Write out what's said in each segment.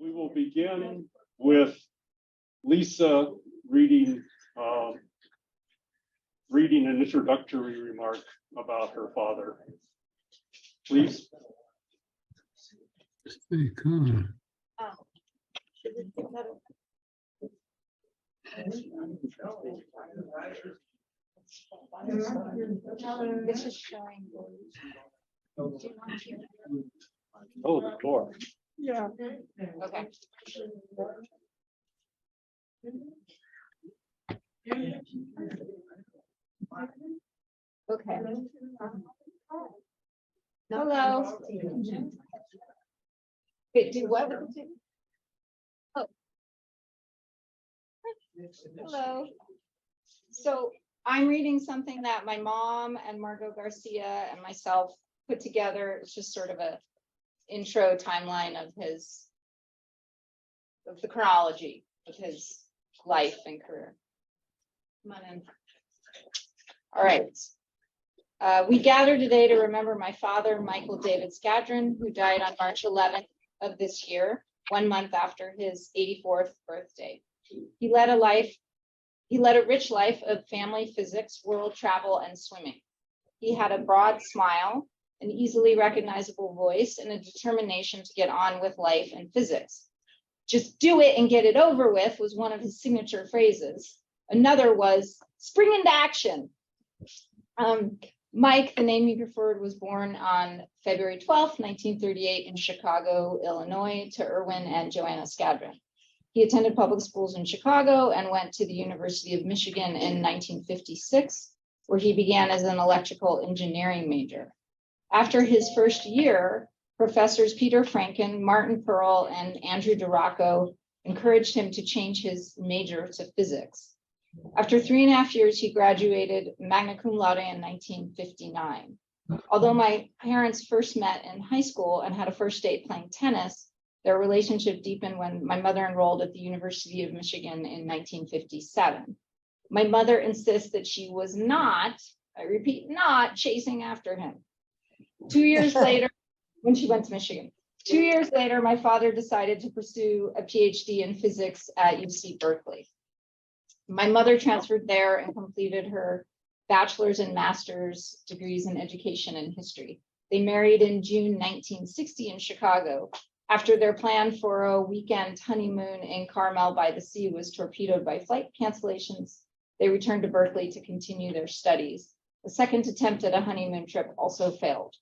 We will begin with Lisa reading an introductory remark about her father. Please. Hey, come This is showing. Oh, the door. Yeah. Okay. Okay. Hello. Wait, do what? Oh. Hello. So I'm reading something that my mom and Margot Garcia and myself put together. It's just sort of a intro timeline of the chronology of his life and career. Come on in. All right. We gather today to remember my father, Michael David Scadron, who died on March 11th of this year, 1 month after his 84th birthday. He led a rich life of family, physics, world travel, and swimming. He had a broad smile, an easily recognizable voice, and a determination to get on with life and physics. Just do it and get it over with was one of his signature phrases. Another was spring into action. Mike, the name he preferred, was born on February 12th, 1938 in Chicago, Illinois, to Erwin and Joanna Scadron. He attended public schools in Chicago and went to the University of Michigan in 1956, where he began as an electrical engineering major. After his first year, professors Peter Franken, Martin Pearl, and Andrew DeRocco encouraged him to change his major to physics. After 3.5 years, he graduated magna cum laude in 1959. Although my parents first met in high school and had a first date playing tennis, their relationship deepened when my mother enrolled at the University of Michigan in 1957. My mother insists that she was not, I repeat, not chasing after him. 2 years later, when she went to Michigan, 2 years later, my father decided to pursue a PhD in physics at UC Berkeley. My mother transferred there and completed her bachelor's and master's degrees in education and history. They married in June 1960 in Chicago. After their plan for a weekend honeymoon in Carmel by the Sea was torpedoed by flight cancellations, they returned to Berkeley to continue their studies. The second attempt at a honeymoon trip also failed.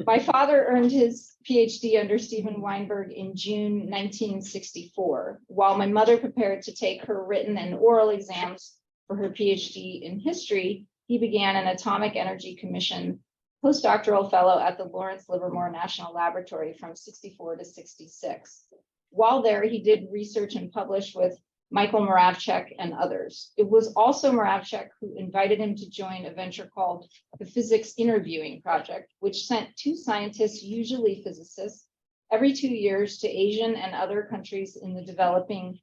My father earned his PhD under Steven Weinberg in June 1964, while my mother prepared to take her written and oral exams for her PhD in history. He began an Atomic Energy Commission postdoctoral fellow at the Lawrence Livermore National Laboratory from 64 to 66. While there, he did research and published with Michael Moravchik and others. It was also Moravchik who invited him to join a venture called the Physics Interviewing Project, which sent 2 scientists, usually physicists, every 2 years to Asian and other countries in the developing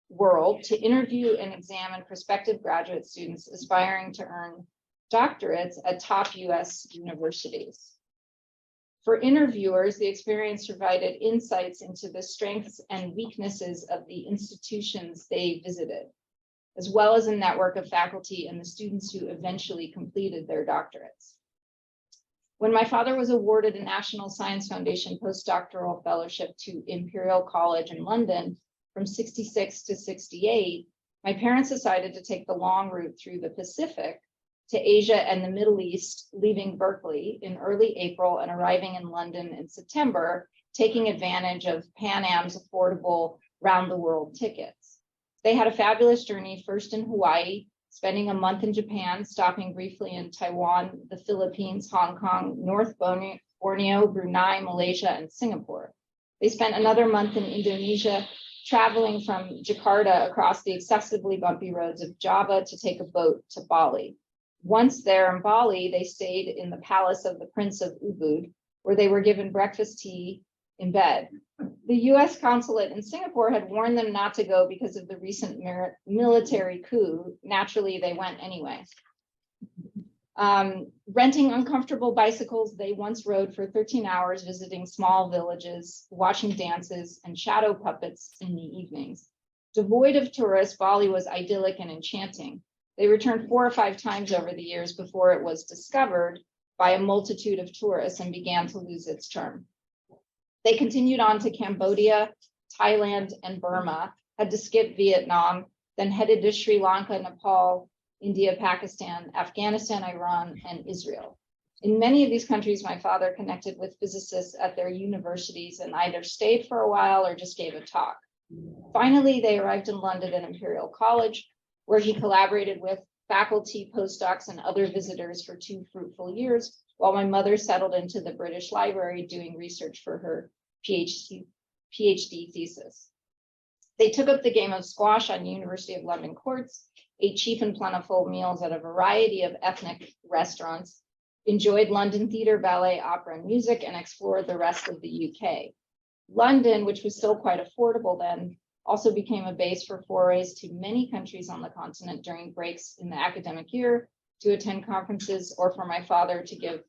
world to interview and examine prospective graduate students aspiring to earn doctorates at top US universities. For interviewers, the experience provided insights into the strengths and weaknesses of the institutions they visited, as well as a network of faculty and the students who eventually completed their doctorates. When my father was awarded a National Science Foundation postdoctoral fellowship to Imperial College in London from 66 to 68, my parents decided to take the long route through the Pacific to Asia and the Middle East, leaving Berkeley in early April and arriving in London in September, taking advantage of Pan Am's affordable round-the-world tickets. They had a fabulous journey, first in Hawaii, spending a month in Japan, stopping briefly in Taiwan, the Philippines, Hong Kong, North Borneo, Brunei, Malaysia, and Singapore. They spent another month in Indonesia, traveling from Jakarta across the excessively bumpy roads of Java to take a boat to Bali. Once there in Bali, they stayed in the palace of the Prince of Ubud, where they were given breakfast tea in bed. The US consulate in Singapore had warned them not to go because of the recent military coup. Naturally, they went anyway. Renting uncomfortable bicycles, they once rode for 13 hours, visiting small villages, watching dances and shadow puppets in the evenings. Devoid of tourists, Bali was idyllic and enchanting. They returned 4 or 5 times over the years before it was discovered by a multitude of tourists and began to lose its charm. They continued on to Cambodia, Thailand, and Burma, had to skip Vietnam, then headed to Sri Lanka, Nepal, India, Pakistan, Afghanistan, Iran, and Israel. In many of these countries, my father connected with physicists at their universities and either stayed for a while or just gave a talk. Finally, they arrived in London at Imperial College, where he collaborated with faculty, postdocs, and other visitors for 2 fruitful years, while my mother settled into the British Library doing research for her PhD thesis. They took up the game of squash on University of London courts, ate cheap and plentiful meals at a variety of ethnic restaurants, enjoyed London theatre, ballet, opera, and music, and explored the rest of the UK. London, which was still quite affordable then, also became a base for forays to many countries on the continent during breaks in the academic year to attend conferences or for my father to give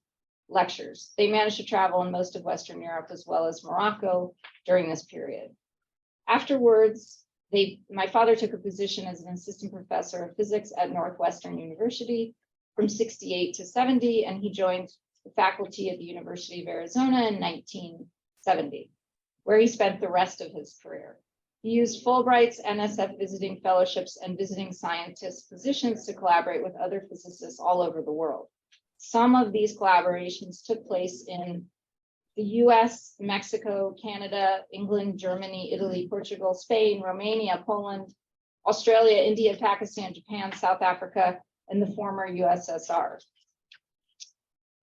lectures. They managed to travel in most of Western Europe as well as Morocco during this period. Afterwards, my father took a position as an assistant professor of physics at Northwestern University from 68 to 70, and he joined the faculty at the University of Arizona in 1970, where he spent the rest of his career. He used Fulbright's, NSF visiting fellowships, and visiting scientist positions to collaborate with other physicists all over the world. Some of these collaborations took place in the US, Mexico, Canada, England, Germany, Italy, Portugal, Spain, Romania, Poland, Australia, India, Pakistan, Japan, South Africa, and the former USSR.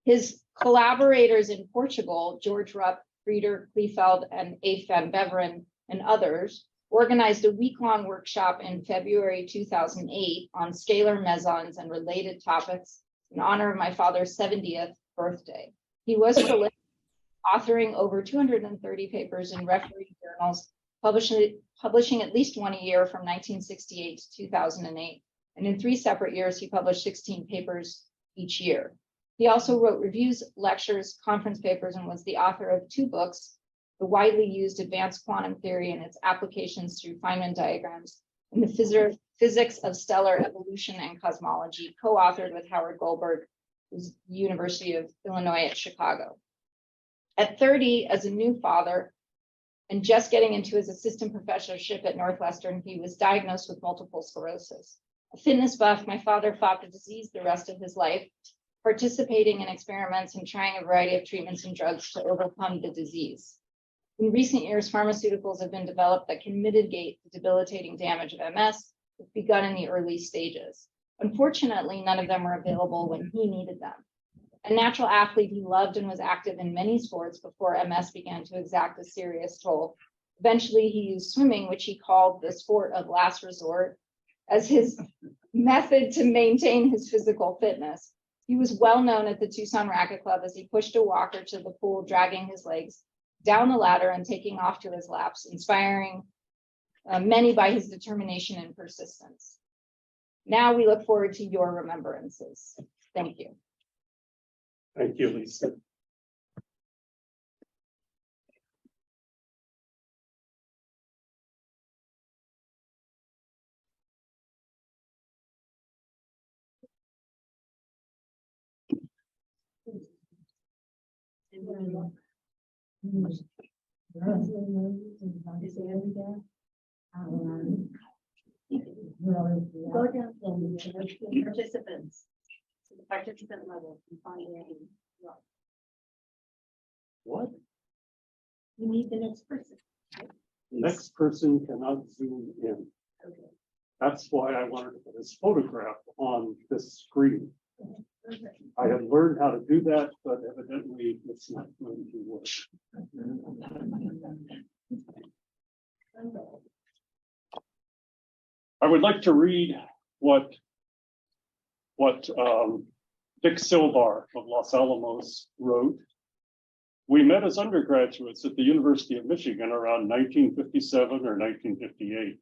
His collaborators in Portugal, George Rupp, Frieder Kleefeld, and A. van Beveren, and others, organized a week-long workshop in February 2008 on scalar mesons and related topics in honor of my father's 70th birthday. He was prolific, authoring over 230 papers in refereed journals, publishing at least 1 a year from 1968 to 2008. And in 3 separate years, he published 16 papers each year. He also wrote reviews, lectures, conference papers, and was the author of 2 books, The Widely Used Advanced Quantum Theory and Its Applications Through Feynman Diagrams, and The Physics of Stellar Evolution and Cosmology, co-authored with Howard Goldberg, who's the University of Illinois at Chicago. At 30, as a new father, and just getting into his assistant professorship at Northwestern, he was diagnosed with multiple sclerosis. A fitness buff, my father fought the disease the rest of his life, participating in experiments and trying a variety of treatments and drugs to overcome the disease. In recent years, pharmaceuticals have been developed that can mitigate the debilitating damage of MS, which begun in the early stages. Unfortunately, none of them were available when he needed them. A natural athlete, he loved and was active in many sports before MS began to exact a serious toll. Eventually, he used swimming, which he called the sport of last resort, as his method to maintain his physical fitness. He was well known at the Tucson Racket Club as he pushed a walker to the pool, dragging his legs down the ladder and taking off to his laps, inspiring many by his determination and persistence. Now we look forward to your remembrances. Thank you. Thank you, Lisa. Go down to participants, to the participant level and find your name. What? You need the next person. Next person cannot zoom in. Okay. That's why I wanted to put his photograph on this screen. Okay. I had learned how to do that, but evidently it's not going to work. I would like to read what Dick Silvar of Los Alamos wrote. We met as undergraduates at the University of Michigan around 1957 or 1958.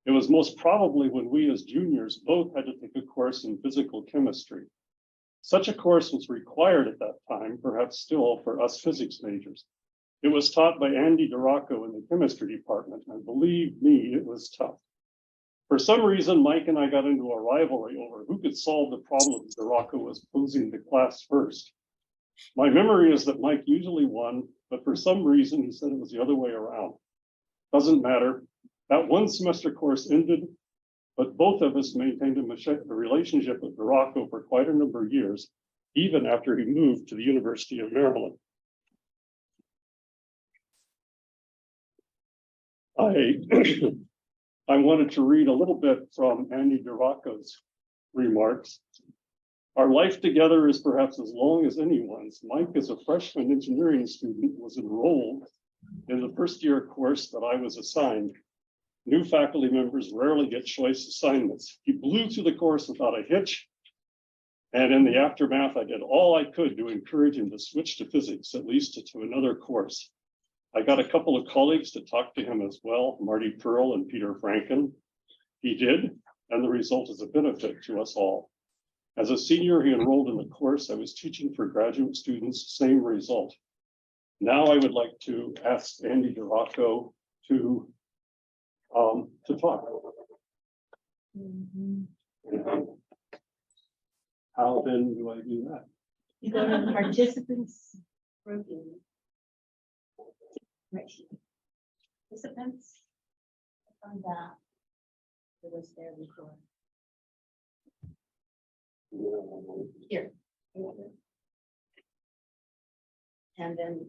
It was most probably when we as juniors both had to take a course in physical chemistry. Such a course was required at that time, perhaps still for us physics majors. It was taught by Andy DeRocco in the chemistry department, and believe me, it was tough. For some reason, Mike and I got into a rivalry over who could solve the problem DeRocco was posing to class first. My memory is that Mike usually won, but for some reason, he said it was the other way around. Doesn't matter. That one semester course ended, but both of us maintained a relationship with DeRocco for quite a number of years, even after he moved to the University of Maryland. I wanted to read a little bit from Andy DeRocco's remarks. Our life together is perhaps as long as anyone's. Mike, as a freshman engineering student, was enrolled in the first year course that I was assigned. New faculty members rarely get choice assignments. He blew through the course without a hitch. And in the aftermath, I did all I could to encourage him to switch to physics, at least to another course. I got a couple of colleagues to talk to him as well, Marty Pearl and Peter Franken. He did, and the result is a benefit to us all. As a senior, he enrolled in the course I was teaching for graduate students, same result. Now I would like to ask Andy DeRocco to talk. How then do I do that? You go to the participants grouping. Right. Participants. On that. It was there before. Here. And then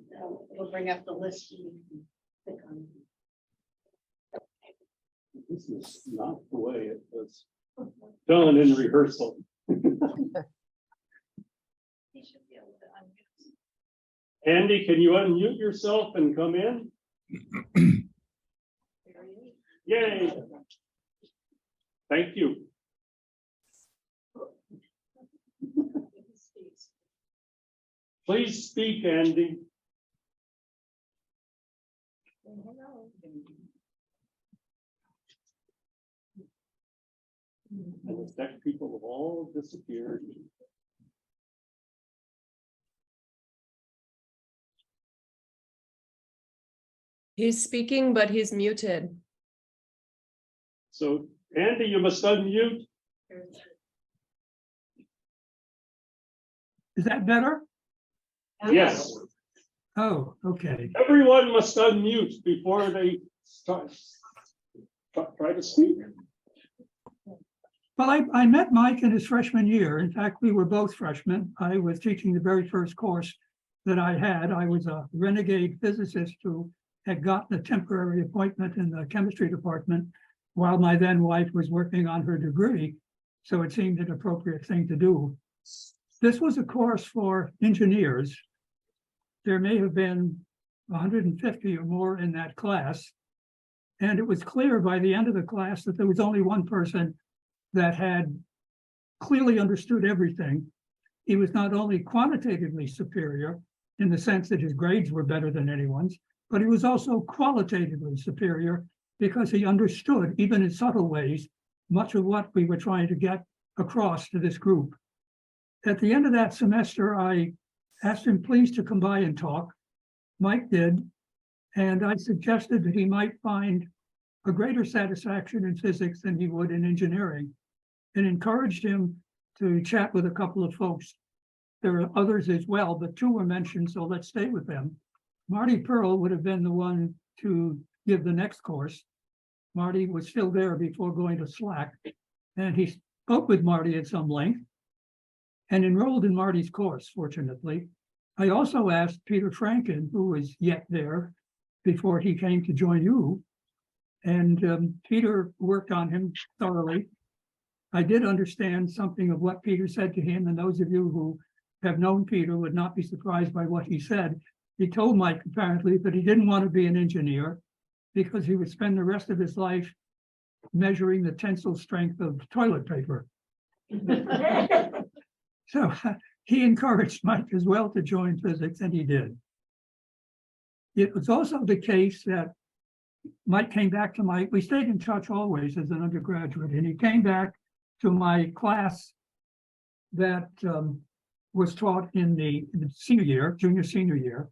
we'll bring up the list. You can click on. This is not the way it was done in rehearsal. He should be able to unmute. Andy, can you unmute yourself and come in? Yay. Thank you. Please speak, Andy. And the tech people have all disappeared. He's speaking, but he's muted. So, Andy, you must unmute. Is that better? Yes. Oh, okay. Everyone must unmute before they start. Try to speak. Well, I met Mike in his freshman year. In fact, we were both freshmen. I was teaching the very first course that I had. I was a renegade physicist who had gotten a temporary appointment in the chemistry department while my then wife was working on her degree. So it seemed an appropriate thing to do. This was a course for engineers. There may have been 150 or more in that class. And it was clear by the end of the class that there was only one person that had clearly understood everything. He was not only quantitatively superior in the sense that his grades were better than anyone's, but he was also qualitatively superior because he understood, even in subtle ways, much of what we were trying to get across to this group. At the end of that semester, I asked him please to come by and talk. Mike did, and I suggested that he might find a greater satisfaction in physics than he would in engineering, and encouraged him to chat with a couple of folks. There are others as well, but two were mentioned, so let's stay with them. Marty Pearl would have been the one to give the next course. Marty was still there before going to Slack, and he spoke with Marty at some length and enrolled in Marty's course, fortunately. I also asked Peter Franken, who was yet there before he came to join you, and Peter worked on him thoroughly. I did understand something of what Peter said to him, and those of you who have known Peter would not be surprised by what he said. He told Mike apparently that he didn't want to be an engineer because he would spend the rest of his life measuring the tensile strength of toilet paper. So he encouraged Mike as well to join physics, and he did. It was also the case that Mike came back to we stayed in touch always as an undergraduate, and he came back to my class that was taught in the senior year, junior senior year,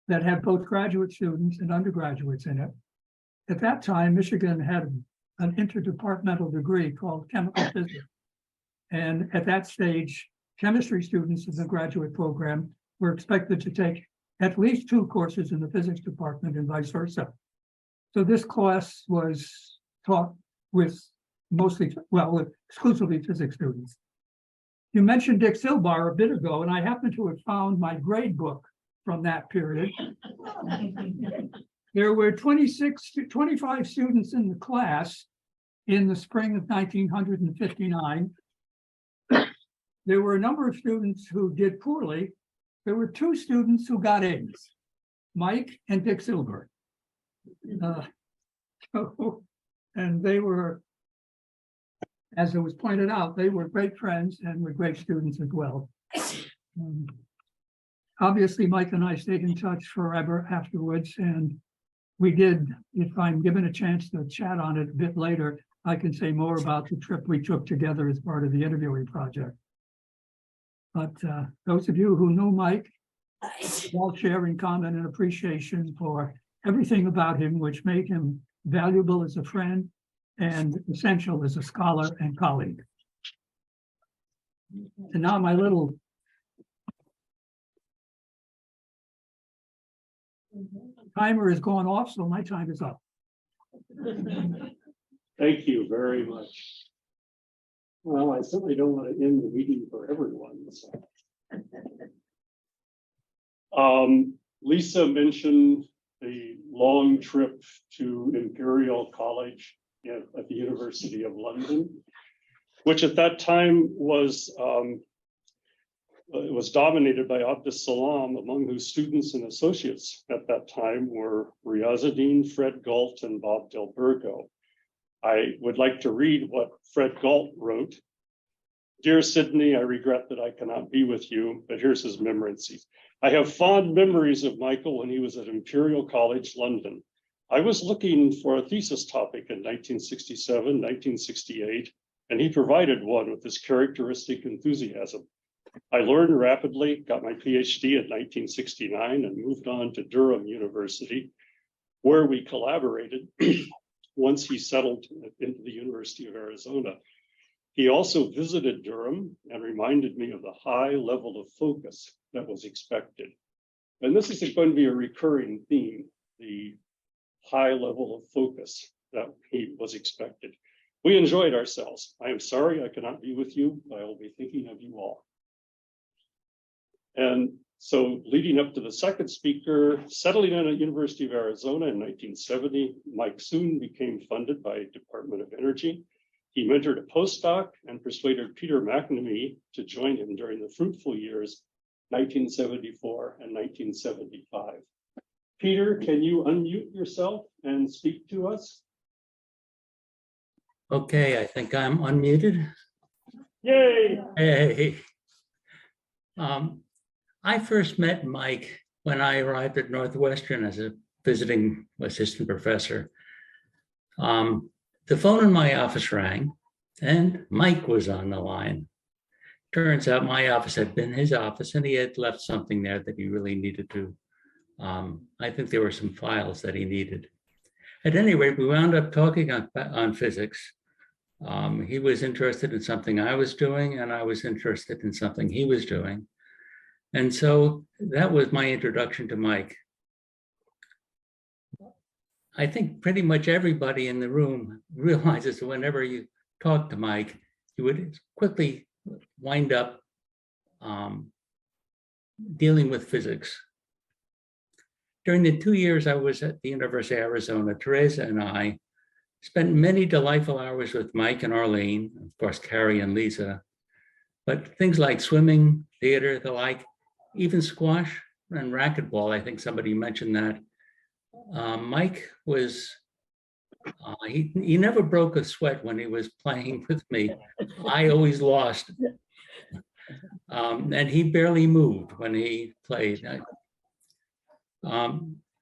that had both graduate students and undergraduates in it. At that time, Michigan had an interdepartmental degree called chemical physics. And at that stage, chemistry students in the graduate program were expected to take at least 2 courses in the physics department and vice versa. So this class was taught with exclusively physics students. You mentioned Dick Silbar a bit ago, and I happen to have found my grade book from that period. There were 25 students in the class in the spring of 1959. There were a number of students who did poorly. There were 2 students who got A's, Mike and Dick Silber. And they were, as it was pointed out, they were great friends and were great students as well. Obviously, Mike and I stayed in touch forever afterwards, and we did, if I'm given a chance to chat on it a bit later, I can say more about the trip we took together as part of the interviewing project. But those of you who know Mike, all share in common an appreciation for everything about him, which made him valuable as a friend and essential as a scholar and colleague. And now my little timer is going off, so my time is up. Thank you very much. Well, I certainly don't want to end the meeting for everyone. So. Lisa mentioned the long trip to Imperial College at the University of London, which at that time was it was dominated by Abdus Salam, among whose students and associates at that time were Riazuddin, Fred Galt, and Bob Del Burgo. I would like to read what Fred Galt wrote. Dear Sydney, I regret that I cannot be with you, but here's his memorances. I have fond memories of Michael when he was at Imperial College, London. I was looking for a thesis topic in 1967, 1968, and he provided one with his characteristic enthusiasm. I learned rapidly, got my PhD in 1969, and moved on to Durham University, where we collaborated once he settled into the University of Arizona. He also visited Durham and reminded me of the high level of focus that was expected. And this is going to be a recurring theme, the high level of focus that he was expected. We enjoyed ourselves. I am sorry I cannot be with you, but I will be thinking of you all. And so leading up to the second speaker, settling in at University of Arizona in 1970, Mike soon became funded by Department of Energy. He mentored a postdoc and persuaded Peter McNamee to join him during the fruitful years 1974 and 1975. Peter, can you unmute yourself and speak to us? Okay, I think I'm unmuted. Yay! Hey. I first met Mike when I arrived at Northwestern as a visiting assistant professor. The phone in my office rang and Mike was on the line. Turns out my office had been his office and he had left something there that he really needed to. I think there were some files that he needed. At any rate, we wound up talking on physics. He was interested in something I was doing and I was interested in something he was doing. And so that was my introduction to Mike. I think pretty much everybody in the room realizes that whenever you talk to Mike, he would quickly wind up dealing with physics. During the 2 years I was at the University of Arizona, Teresa and I spent many delightful hours with Mike and Arlene, of course, Carrie and Lisa, but things like swimming, theater, the like, even squash and racquetball, I think somebody mentioned that. Mike was, he never broke a sweat when he was playing with me. I always lost. And he barely moved when he played.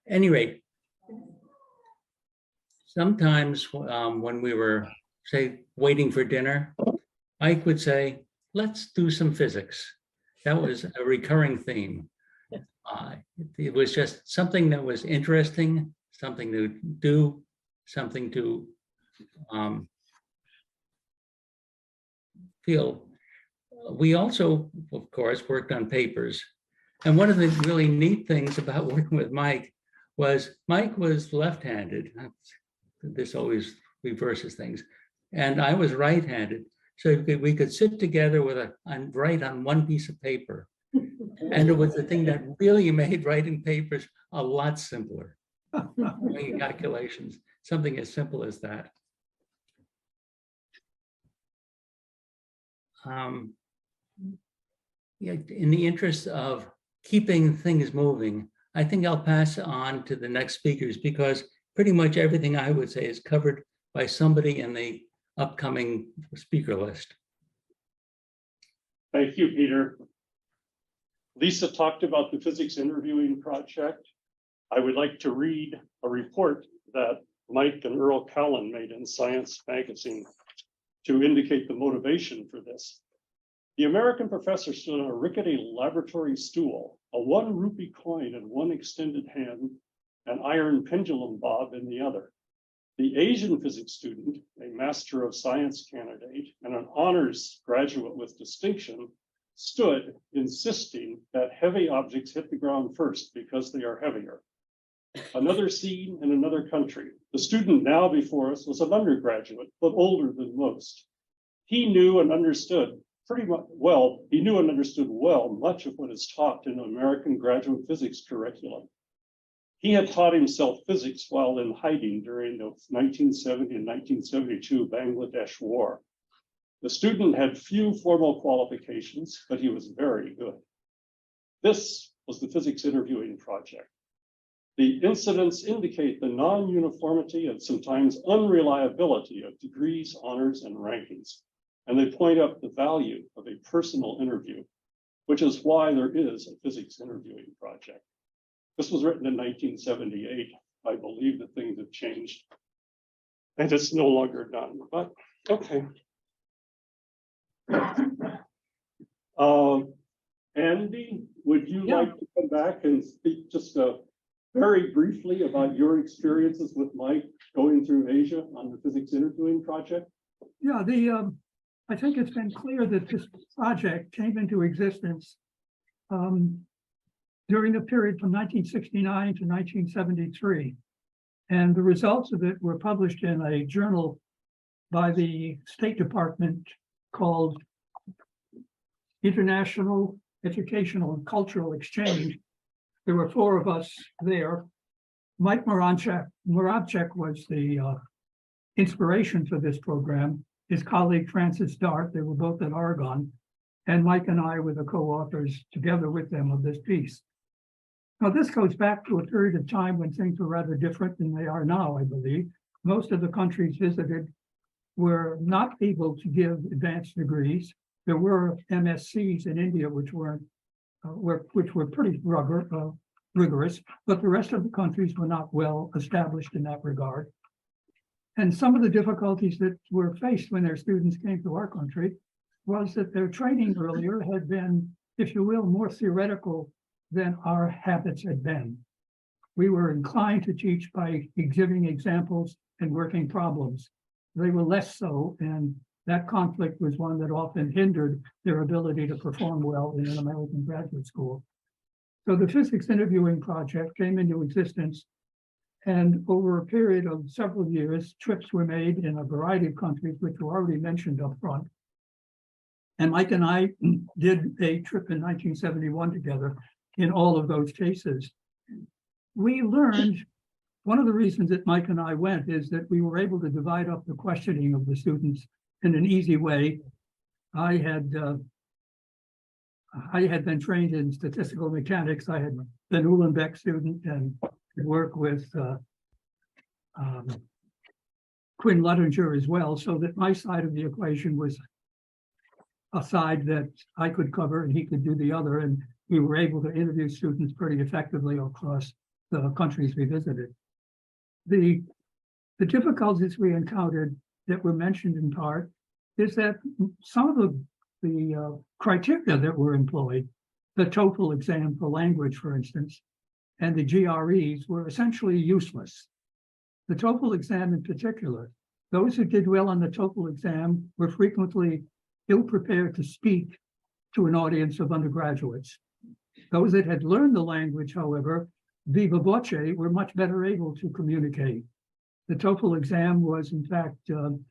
Any rate, sometimes when we were, say, waiting for dinner, Mike would say, let's do some physics. That was a recurring theme. It was just something that was interesting, something to do, something to feel. We also, of course, worked on papers. And one of the really neat things about working with Mike was left-handed. This always reverses things. And I was right-handed. So we could sit together and write on one piece of paper. And it was the thing that really made writing papers a lot simpler. Doing calculations, something as simple as that. Yeah, in the interest of keeping things moving, I think I'll pass on to the next speakers because pretty much everything I would say is covered by somebody in the upcoming speaker list. Thank you, Peter. Lisa talked about the physics interviewing project. I would like to read a report that Mike and Earl Callan made in Science magazine to indicate the motivation for this. The American professor stood on a rickety laboratory stool, a 1 rupee coin in one extended hand, an iron pendulum bob in the other. The Asian physics student, a Master of Science candidate and an honors graduate with distinction, stood insisting that heavy objects hit the ground first because they are heavier. Another scene in another country. The student now before us was an undergraduate, but older than most. He knew and understood well much of what is taught in American graduate physics curriculum. He had taught himself physics while in hiding during the 1970 and 1972 Bangladesh War. The student had few formal qualifications, but he was very good. This was the physics interviewing project. The incidents indicate the non-uniformity and sometimes unreliability of degrees, honors, and rankings. And they point up the value of a personal interview, which is why there is a physics interviewing project. This was written in 1978. I believe that things have changed and it's no longer done, but okay. Andy, would you like to come back and speak just very briefly about your experiences with Mike going through Asia on the physics interviewing project? Yeah, I think it's been clear that this project came into existence during the period from 1969 to 1973. And the results of it were published in a journal by the State Department called International Educational and Cultural Exchange. There were 4 of us there. Mike Moravchik was the inspiration for this program. His colleague Francis Dart, they were both at Oregon, and Mike and I were the co-authors together with them of this piece. Now, this goes back to a period of time when things were rather different than they are now, I believe. Most of the countries visited were not able to give advanced degrees. There were MSCs in India, which were pretty rigorous, but the rest of the countries were not well established in that regard. And some of the difficulties that were faced when their students came to our country was that their training earlier had been, if you will, more theoretical than our habits had been. We were inclined to teach by exhibiting examples and working problems. They were less so, and that conflict was one that often hindered their ability to perform well in an American graduate school. So the physics interviewing project came into existence, and over a period of several years, trips were made in a variety of countries, which were already mentioned up front. And Mike and I did a trip in 1971 together in all of those cases. We learned, one of the reasons that Mike and I went is that we were able to divide up the questioning of the students in an easy way. I had been trained in statistical mechanics. I had been Uhlenbeck student and work with Quinn Luttinger as well, so that my side of the equation was a side that I could cover and he could do the other, and we were able to interview students pretty effectively across the countries we visited. The difficulties we encountered that were mentioned in part is that some of the criteria that were employed, the TOEFL exam for language, for instance, and the GREs were essentially useless. The TOEFL exam in particular, those who did well on the TOEFL exam were frequently ill-prepared to speak to an audience of undergraduates. Those that had learned the language, however, viva voce, were much better able to communicate. The TOEFL exam was, in fact,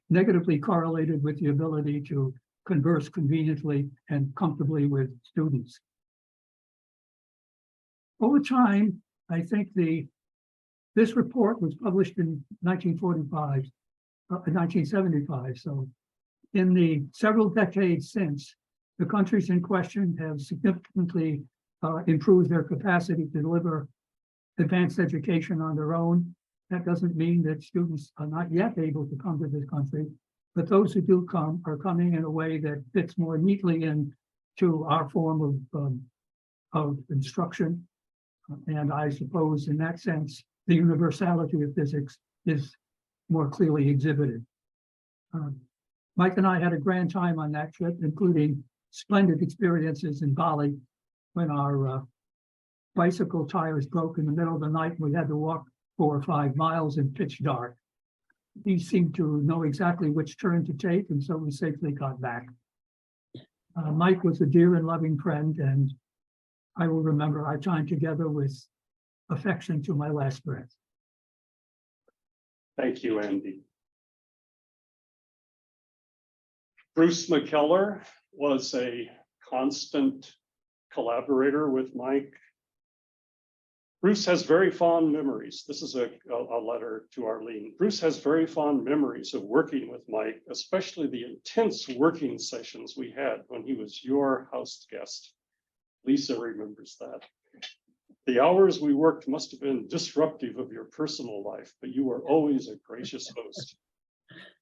negatively correlated with the ability to converse conveniently and comfortably with students. Over time, I think this report was published in 1975. So in the several decades since, the countries in question have significantly improved their capacity to deliver advanced education on their own. That doesn't mean that students are not yet able to come to this country, but those who do come are coming in a way that fits more neatly into our form of instruction. And I suppose in that sense, the universality of physics is more clearly exhibited. Mike and I had a grand time on that trip, including splendid experiences in Bali when our bicycle tires broke in the middle of the night. We had to walk 4 or 5 miles in pitch dark. He seemed to know exactly which turn to take, and so we safely got back. Mike was a dear and loving friend, and I will remember our time together with affection to my last breath. Thank you, Andy. Bruce McKellar was a constant collaborator with Mike. Bruce has very fond memories. This is a letter to Arlene. Bruce has very fond memories of working with Mike, especially the intense working sessions we had when he was your house guest. Lisa remembers that. The hours we worked must have been disruptive of your personal life, but you were always a gracious host.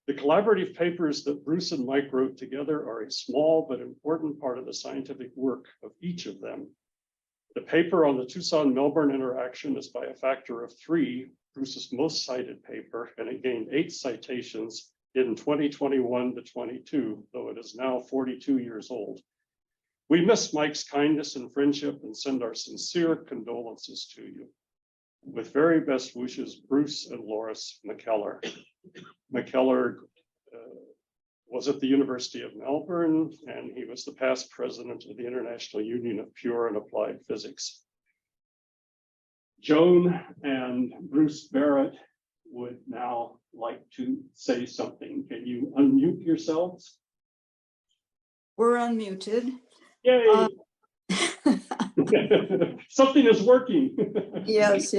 The collaborative papers that Bruce and Mike wrote together are a small but important part of the scientific work of each of them. The paper on the Tucson-Melbourne interaction is by a factor of 3, Bruce's most cited paper, and it gained 8 citations in 2021 to 22, though it is now 42 years old. We miss Mike's kindness and friendship and send our sincere condolences to you. With very best wishes, Bruce and Loris McKellar. McKellar was at the University of Melbourne, and he was the past president of the International Union of Pure and Applied Physics. Joan and Bruce Barrett would now like to say something. Can you unmute yourselves? We're unmuted. Yay! Something is working. Yes.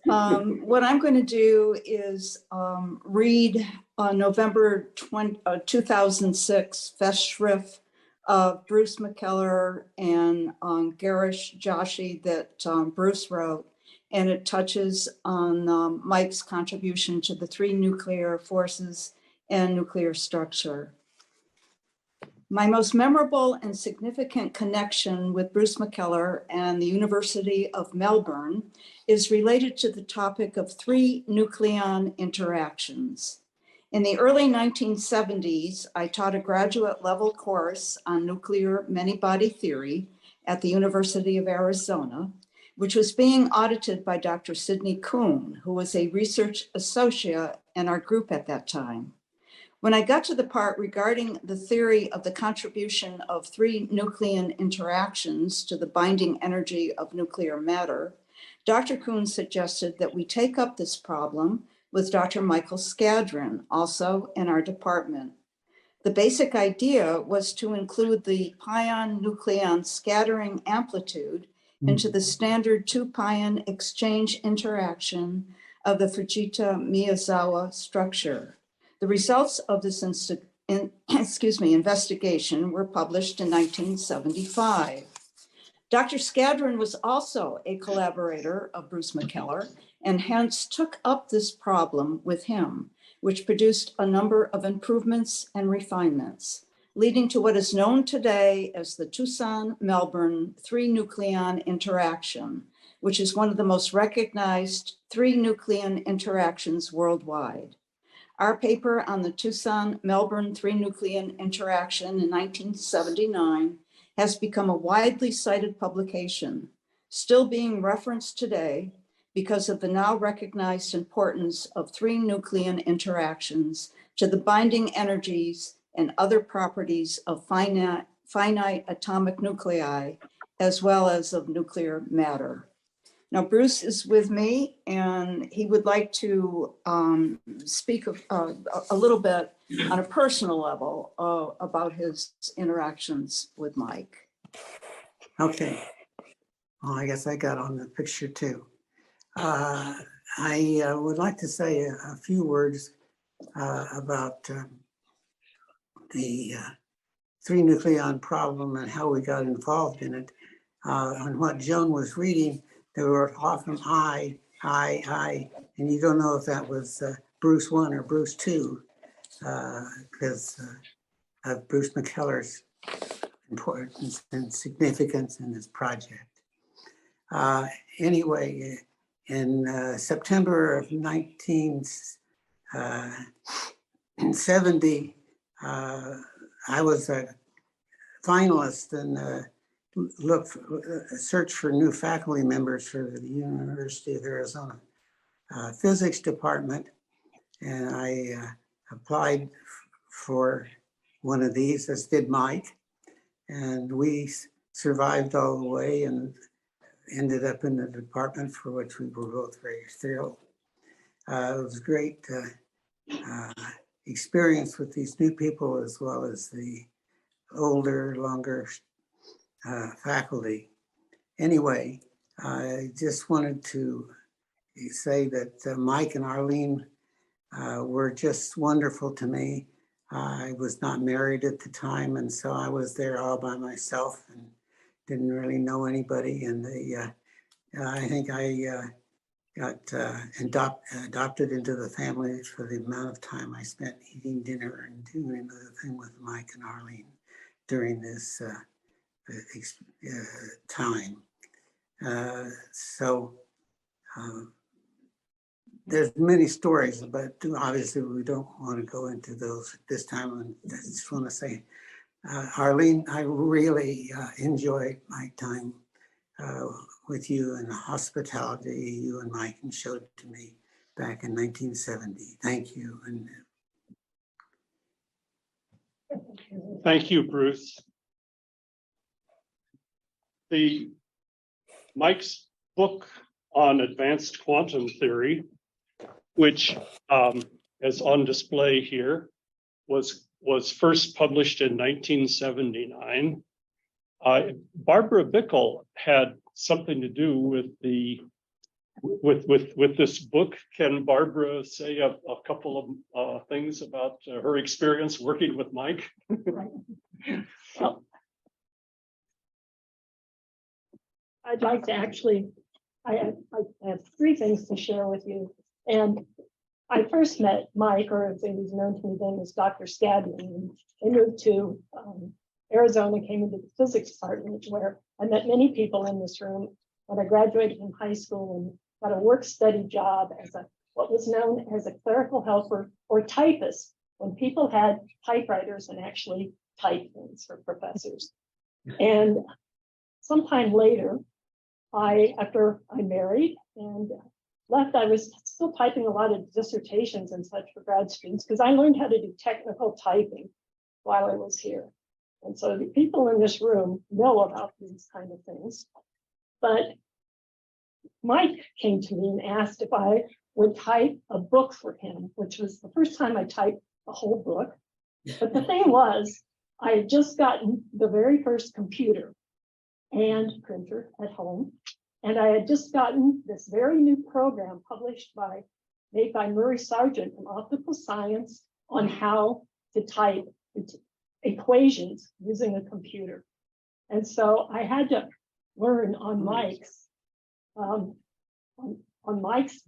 What I'm going to do is read November 2006 Festschrift of Bruce McKellar and Garish Joshi that Bruce wrote, and it touches on Mike's contribution to the 3 nuclear forces and nuclear structure. My most memorable and significant connection with Bruce McKellar and the University of Melbourne is related to the topic of 3 nucleon interactions. In the early 1970s, I taught a graduate level course on nuclear many-body theory at the University of Arizona, which was being audited by Dr. Sidney Kuhn, who was a research associate in our group at that time. When I got to the part regarding the theory of the contribution of 3 nucleon interactions to the binding energy of nuclear matter, Dr. Kuhn suggested that we take up this problem with Dr. Michael Scadron, also in our department. The basic idea was to include the pion-nucleon scattering amplitude into the standard 2-pion exchange interaction of the Fujita-Miyazawa structure. The results of this investigation were published in 1975. Dr. Scadron was also a collaborator of Bruce McKellar and hence took up this problem with him, which produced a number of improvements and refinements, leading to what is known today as the Tucson-Melbourne 3-nucleon interaction, which is one of the most recognized 3 nucleon interactions worldwide. Our paper on the Tucson-Melbourne 3-nucleon interaction in 1979 has become a widely cited publication, still being referenced today because of the now recognized importance of 3-nucleon interactions to the binding energies and other properties of finite atomic nuclei, as well as of nuclear matter. Now, Bruce is with me, and he would like to speak a little bit on a personal level about his interactions with Mike. Okay. Well, I guess I got on the picture too. I would like to say a few words about the 3-nucleon problem and how we got involved in it. On what Joan was reading, there were often I, and you don't know if that was Bruce 1 or Bruce 2, because of Bruce McKellar's importance and significance in this project. Anyway, in September of 1970, I was a finalist in search for new faculty members for the University of Arizona physics department, and I applied for one of these, as did Mike, and we survived all the way and ended up in the department, for which we were both very thrilled. It was a great experience with these new people, as well as the older, longer faculty. Anyway, I just wanted to say that Mike and Arlene were just wonderful to me. I was not married at the time, and so I was there all by myself and didn't really know anybody. And I think I got adopted into the family for the amount of time I spent eating dinner and doing another thing with Mike and Arlene during this time. There's many stories, but obviously we don't want to go into those at this time. And I just want to say, Arlene, I really enjoyed my time with you and the hospitality you and Mike showed to me back in 1970. Thank you. And Thank you, Bruce. Mike's book on advanced quantum theory, which is on display here, was first published in 1979. Barbara Bickle had something to do with this book. Can Barbara say a couple of things about her experience working with Mike? Well, I'd like to actually, I have three things to share with you. And I first met Mike, or as he was known to me then as Dr. Scadron, and I moved to Arizona, came into the physics department, where I met many people in this room when I graduated from high school and got a work-study job as what was known as a clerical helper or typist, when people had typewriters and actually typed things for professors. And sometime later, after I married and left, I was still typing a lot of dissertations and such for grad students, because I learned how to do technical typing while I was here. And so the people in this room know about these kind of things. But Mike came to me and asked if I would type a book for him, which was the first time I typed a whole book. But the thing was, I had just gotten the very first computer and printer at home. And I had just gotten this very new program made by Murray Sargent from Optical Science on how to type equations using a computer. And so I had to learn on Mike's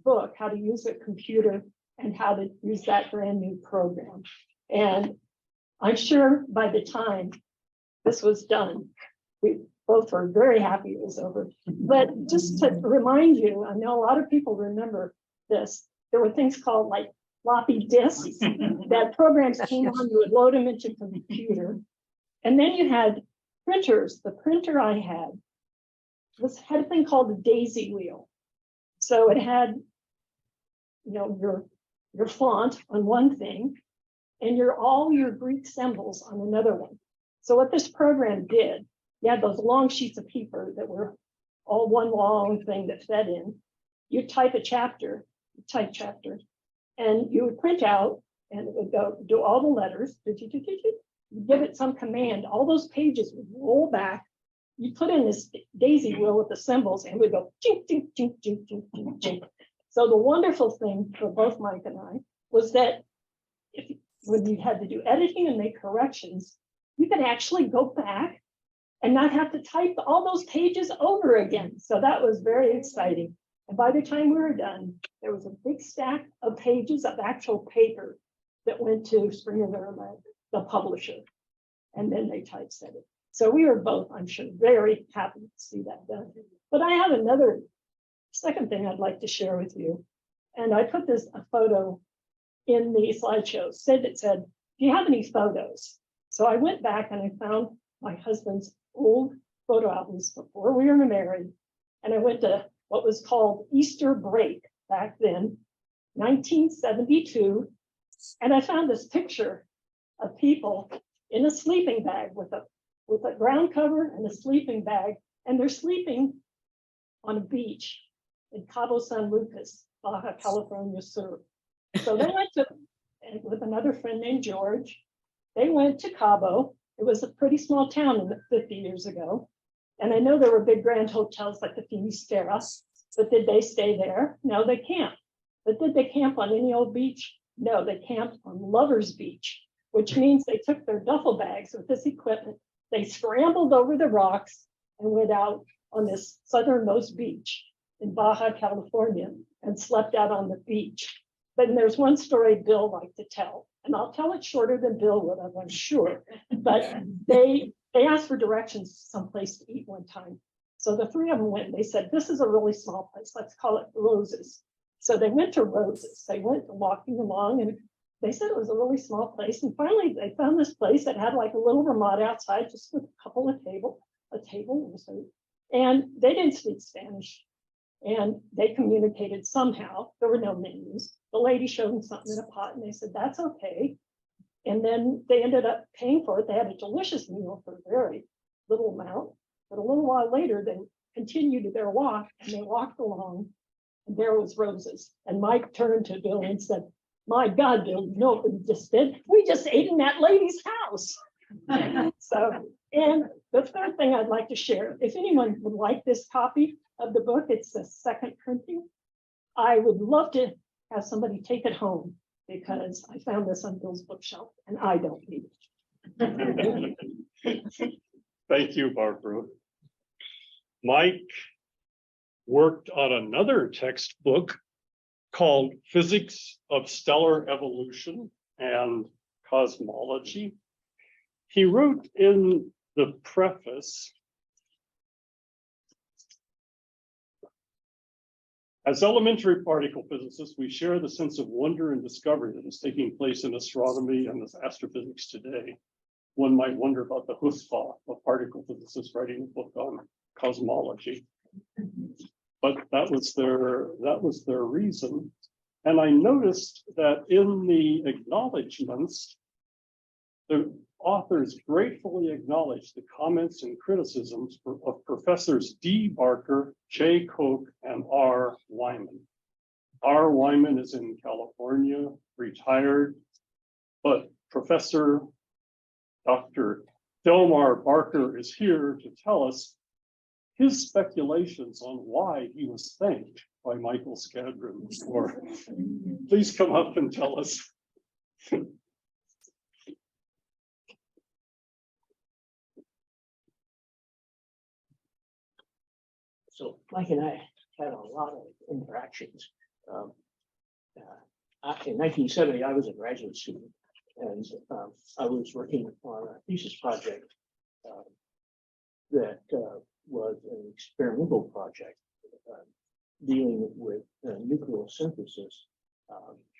book how to use a computer and how to use that brand new program. And I'm sure by the time this was done, we both were very happy it was over. But just to remind you, I know a lot of people remember this. There were things called like floppy disks that programs came on, you would load them into the computer. And then you had printers. The printer I had had a thing called the daisy wheel. So it had, you know, your font on one thing and all your Greek symbols on another one. So what this program did, you had those long sheets of paper that were all one long thing that fed in. You type a chapter, and you would print out and it would go do all the letters. You give it some command, all those pages would roll back. You put in this daisy wheel with the symbols and it would go chink, chink, chink, chink, chink, chink, chink. So the wonderful thing for both Mike and I was that when you had to do editing and make corrections, you could actually go back and not have to type all those pages over again. So that was very exciting. And by the time we were done, there was a big stack of pages of actual paper that went to Springer Verlag, the publisher, and then they typeset it. So we were both, I'm sure, very happy to see that done. But I have another second thing I'd like to share with you. And I put a photo in the slideshow. It said, do you have any photos? So I went back and I found my husband's old photo albums before we were married. And I went to what was called Easter break back then, 1972. And I found this picture of people in a sleeping bag with a ground cover and a sleeping bag. And they're sleeping on a beach in Cabo San Lucas, Baja California Sur. So they went to, and with another friend named George, they went to Cabo. It was a pretty small town 50 years ago. And I know there were big grand hotels like the Finisterra, but did they stay there? No, they camped. But did they camp on any old beach? No, they camped on Lover's Beach, which means they took their duffel bags with this equipment. They scrambled over the rocks and went out on this southernmost beach in Baja California and slept out on the beach. But there's one story Bill liked to tell, and I'll tell it shorter than Bill would have, I'm sure. But they asked for directions to someplace to eat one time. So the three of them went, and they said, this is a really small place, let's call it Roses. So they went to Roses. They went walking along, and they said it was a really small place. And finally, they found this place that had like a little ramada outside, just with a couple of a table. And they didn't speak Spanish. And they communicated somehow. There were no menus. The lady showed them something in a pot, and they said, that's okay. And then they ended up paying for it. They had a delicious meal for a very little amount. But a little while later, they continued their walk, and they walked along, and there was Roses. And Mike turned to Bill and said, my God, Bill, you know what we just did? We just ate in that lady's house. So, and the third thing I'd like to share, if anyone would like this copy of the book, it's the second printing. I would love to have somebody take it home, because I found this on Bill's bookshelf and I don't need it. Thank you, Barbara. Mike worked on another textbook called Physics of Stellar Evolution and Cosmology. He wrote in the preface, as elementary particle physicists, we share the sense of wonder and discovery that is taking place in astronomy and astrophysics today. One might wonder about the chutzpah of particle physicists writing a book on cosmology. But that was their reason. And I noticed that in the acknowledgements, the authors gratefully acknowledge the comments and criticisms of Professors D. Barker, J. Koch, and R. Wyman. R. Wyman is in California, retired, but Professor Dr. Delmar Barker is here to tell us his speculations on why he was thanked by Michael Scadron before. Please come up and tell us. So Mike and I had a lot of interactions. In 1970, I was a graduate student, and I was working on a thesis project that was an experimental project dealing with nucleosynthesis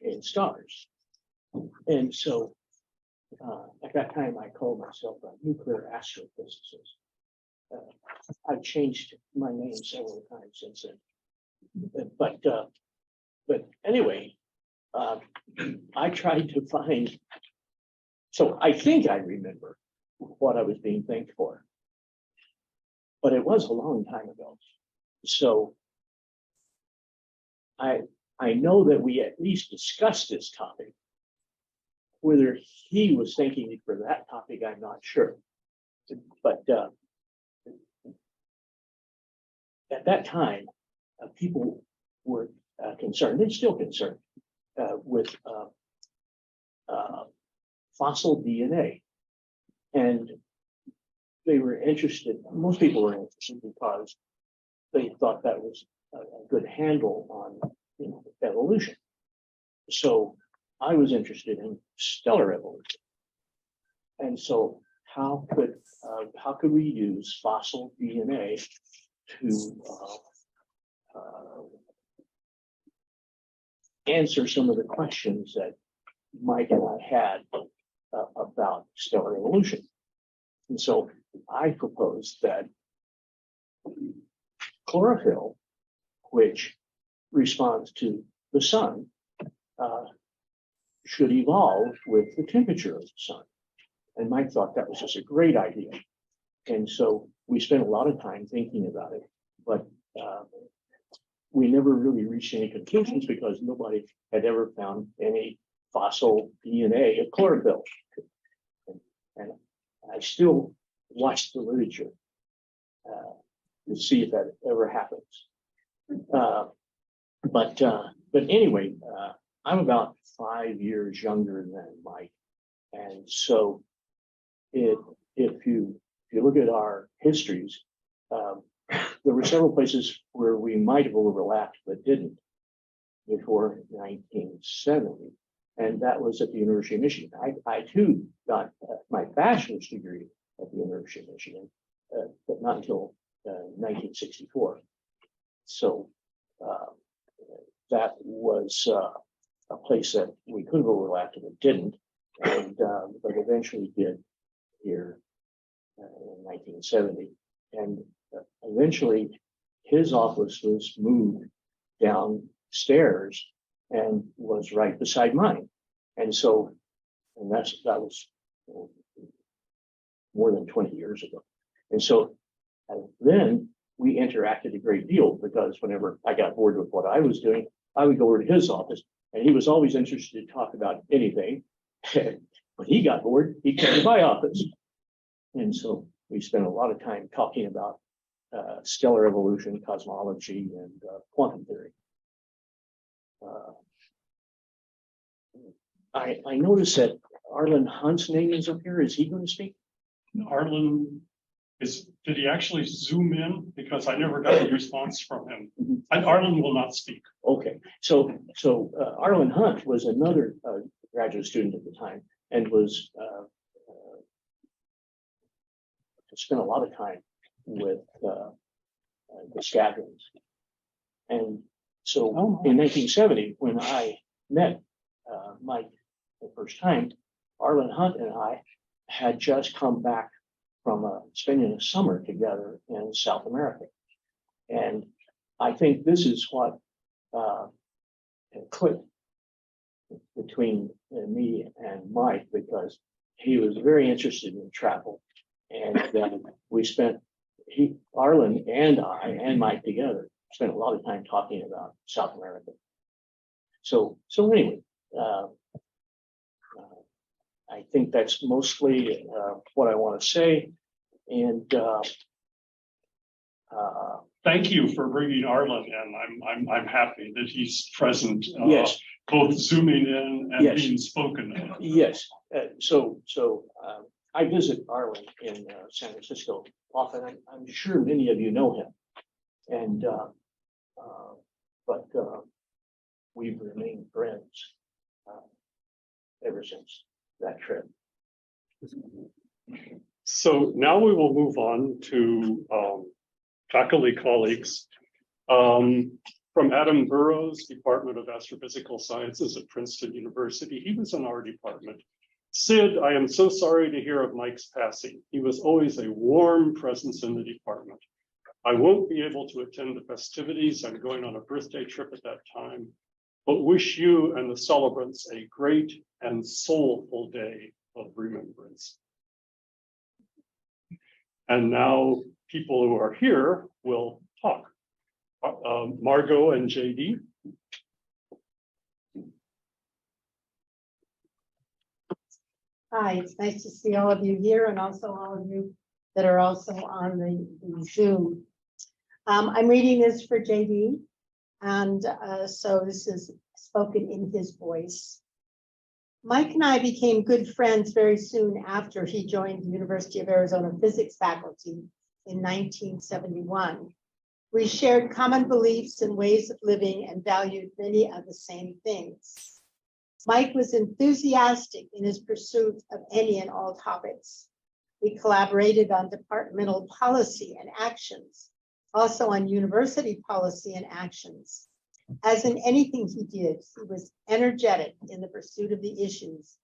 in stars. And so at that time, I called myself a nuclear astrophysicist. I've changed my name several times since then. But anyway, I tried to find, so I think I remember what I was being thanked for, but it was a long time ago. So I know that we at least discussed this topic. Whether he was thanking me for that topic, I'm not sure. But at that time, people were concerned, and still concerned, with fossil DNA. And they were interested, most people were interested because they thought that was a good handle on, evolution. So I was interested in stellar evolution. And so how could we use fossil DNA to answer some of the questions that Mike and I had about stellar evolution? And so I proposed that chlorophyll, which responds to the sun, should evolve with the temperature of the sun. And Mike thought that was just a great idea. And so we spent a lot of time thinking about it, but we never really reached any conclusions because nobody had ever found any fossil DNA of chlorophyll. And I still watch the literature to see if that ever happens. But anyway, I'm about 5 years younger than Mike, and so if you look at our histories, there were several places where we might have overlapped but didn't before 1970, and that was at the University of Michigan. I too got my bachelor's degree at the University of Michigan, but not until 1964. So that was a place that we could have overlapped but didn't, and but eventually did here in 1970. And eventually his office was moved downstairs and was right beside mine. And so, and that was more than 20 years ago. And so then we interacted a great deal because whenever I got bored with what I was doing, I would go over to his office, and he was always interested to talk about anything. When he got bored, he'd come to my office. And so we spent a lot of time talking about stellar evolution, cosmology, and quantum theory. I noticed that Arlen Hunt's name is up here. Is he going to speak? Arlen did he actually zoom in? Because I never got a response from him. And Arlen will not speak. Okay, so Arlen Hunt was another graduate student at the time, and was spent a lot of time with the Scadrons. And so in 1970, when I met Mike the first time, Arlen Hunt and I had just come back from spending a summer together in South America. And I think this is what clicked between me and Mike, because he was very interested in travel. And we spent, Arlen and I and Mike together spent a lot of time talking about South America. So anyway, I think that's mostly what I want to say. And thank you for bringing Arlen in. I'm happy that he's present. Yes. Both zooming in and Yes. being spoken of. Yes. So I visit Arlen in San Francisco often. I'm sure many of you know him. And but we've remained friends ever since that trip. So now we will move on to faculty colleagues. From Adam Burrows, Department of Astrophysical Sciences at Princeton University. He was in our department. Sid, I am so sorry to hear of Mike's passing. He was always a warm presence in the department. I won't be able to attend the festivities. I'm going on a birthday trip at that time, but wish you and the celebrants a great and soulful day of remembrance. And now people who are here will talk. Margot and JD. Hi, it's nice to see all of you here and also all of you that are also on the Zoom. I'm reading this for JD, and so this is spoken in his voice. Mike and I became good friends very soon after he joined the University of Arizona physics faculty in 1971. We shared common beliefs and ways of living and valued many of the same things. Mike was enthusiastic in his pursuit of any and all topics. We collaborated on departmental policy and actions, also on university policy and actions. As in anything he did, he was energetic in the pursuit of the issues.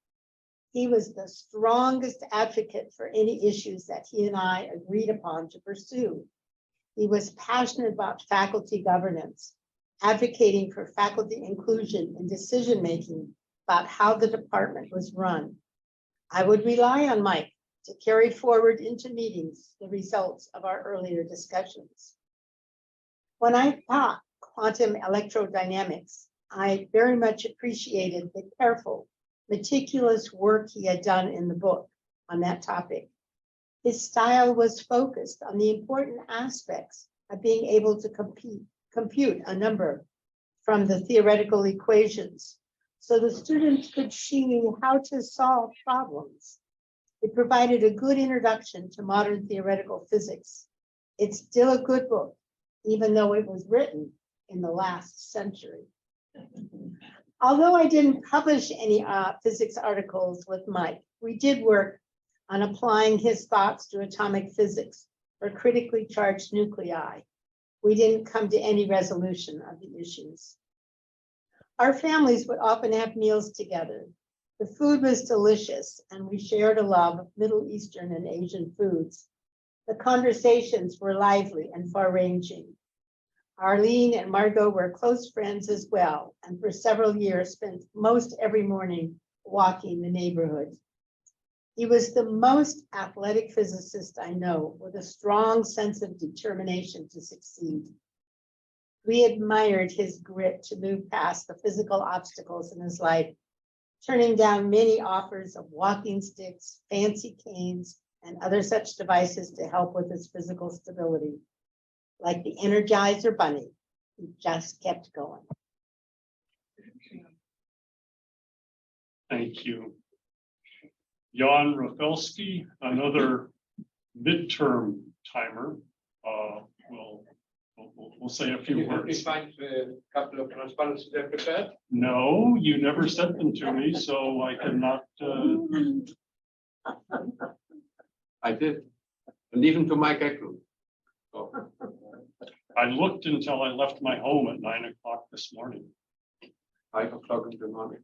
He was the strongest advocate for any issues that he and I agreed upon to pursue. He was passionate about faculty governance, advocating for faculty inclusion in decision-making about how the department was run. I would rely on Mike to carry forward into meetings the results of our earlier discussions. When I taught quantum electrodynamics, I very much appreciated the careful, meticulous work he had done in the book on that topic. His style was focused on the important aspects of being able to compute a number from the theoretical equations, so the students could see how to solve problems. It provided a good introduction to modern theoretical physics. It's still a good book, even though it was written in the last century. Although I didn't publish any physics articles with Mike, we did work on applying his thoughts to atomic physics for critically charged nuclei. We didn't come to any resolution of the issues. Our families would often have meals together. The food was delicious, and we shared a love of Middle Eastern and Asian foods. The conversations were lively and far-ranging. Arlene and Margot were close friends as well, and for several years spent most every morning walking the neighborhood. He was the most athletic physicist I know, with a strong sense of determination to succeed. We admired his grit to move past the physical obstacles in his life, turning down many offers of walking sticks, fancy canes, and other such devices to help with his physical stability. Like the Energizer Bunny, he just kept going. Thank you. Jan Rafelski, another midterm timer, we'll say a few words. Find a couple of transparencies there prepared? No, you never sent them to me, so I cannot. I did, and even to Mike Eklund. So. I looked until I left my home at 9 o'clock this morning. 5 o'clock in the morning.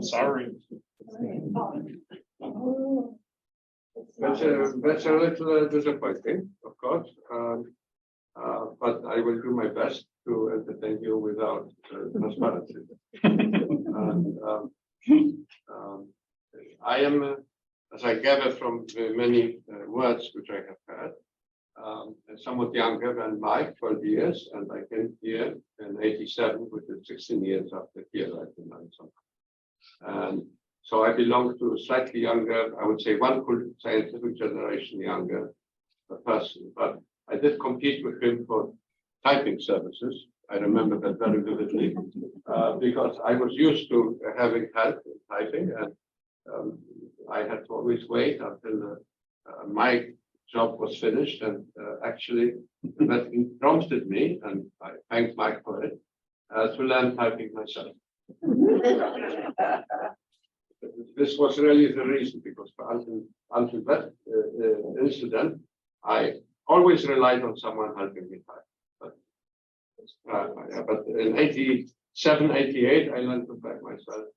Sorry. That's a little disappointing, of course, but I will do my best to entertain you without transparency. And, I am, as I gather from the many words which I have heard, somewhat younger than Mike, 12 years, and I came here in 87, which is 16 years after here, I've been on something. And so I belong to a slightly younger, I would say one full scientific generation younger person, but I did compete with him for typing services. I remember that very vividly because I was used to having help in typing, and I had to always wait until my job was finished, and actually that prompted me, and I thank Mike for it, to learn typing myself. This was really the reason, because until that incident, I always relied on someone helping me type. But Yeah, but in 87, 88, I learned to fly myself.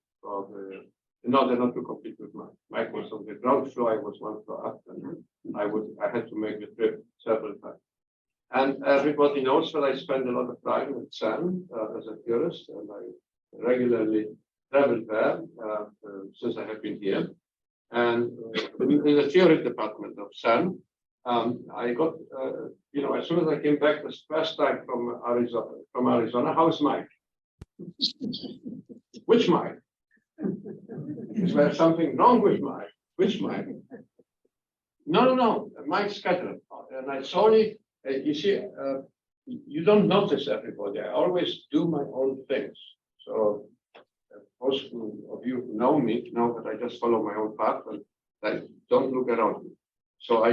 In order not to compete with Mike. Mike was on the ground floor, I was one floor up, and I had to make the trip several times. And everybody knows that I spend a lot of time at CERN as a tourist, and I regularly travel there since I have been here. And in the theory department of CERN, I got, as soon as I came back the first time from Arizona, how's Mike? Which Mike? Is there something wrong with Mike? Which Mike? No, Mike Scadron. And I saw it, you see, you don't notice everybody. I always do my own things. So most of you who know me know that I just follow my own path and I don't look around me. So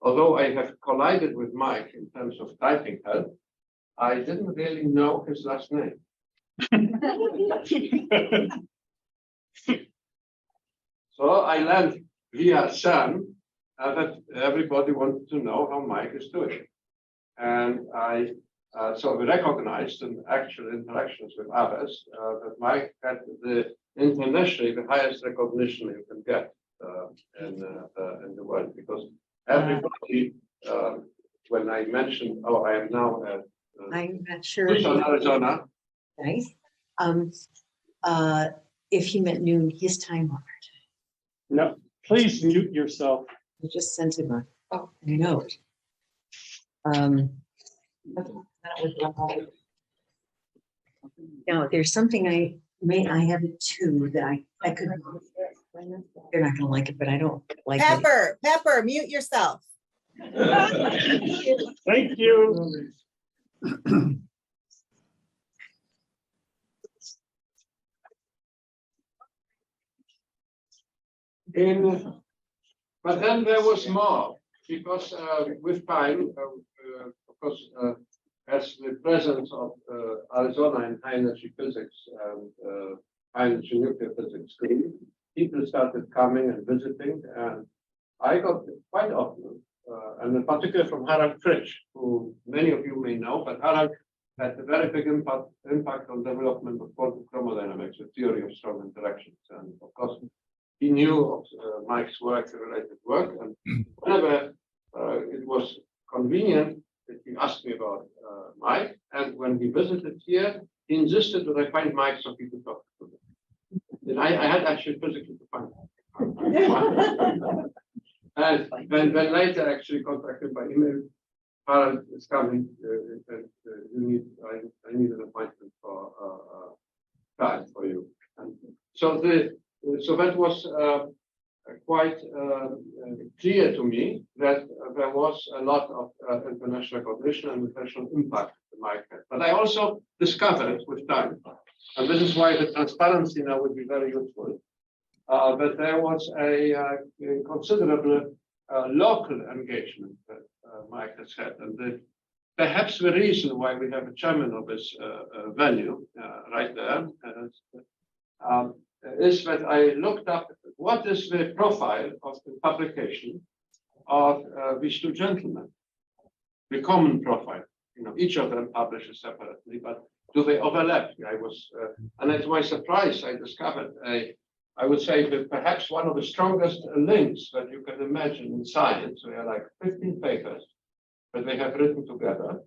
although I have collided with Mike in terms of typing help, I didn't really know his last name. So I learned via CERN that everybody wanted to know how Mike is doing. And so we recognized in actual interactions with others that Mike had internationally the highest recognition you can get in the world, because everybody, when I mentioned, I am now at I'm not sure. Tucson, Arizona. Nice. If he meant noon, his time honored. No, please mute yourself. I just sent him a note. Now, there's something I have it too that I could. You're not gonna like it, but I don't like it. Pepper, mute yourself. Thank you. But then there was more, because with time, of course, as the presence of Arizona in high energy physics and high energy nuclear physics grew, people started coming and visiting, and I got quite often, and in particular from Harald Fritsch, who many of you may know, but Harald had a very big impact on development of quantum chromodynamics, a theory of strong interactions, and of course, he knew of Mike's related work, and whenever it was convenient, he asked me about Mike, and when he visited here, he insisted that I find Mike so he could talk to him. And I had actually physically to find him. And when later actually contacted by email, Harald is coming, and I need an appointment for time for you. And so that was quite clear to me that there was a lot of international recognition and international impact that Mike had. But I also discovered with time, and this is why the transparency now would be very useful, that there was a considerable local engagement that Mike has had. And perhaps the reason why we have a chairman of this venue right there is that I looked up what is the profile of the publication of these two gentlemen, the common profile. Each of them publishes separately, but do they overlap? And to my surprise, I discovered I would say that perhaps one of the strongest links that you can imagine in science. There are like 15 papers that they have written together,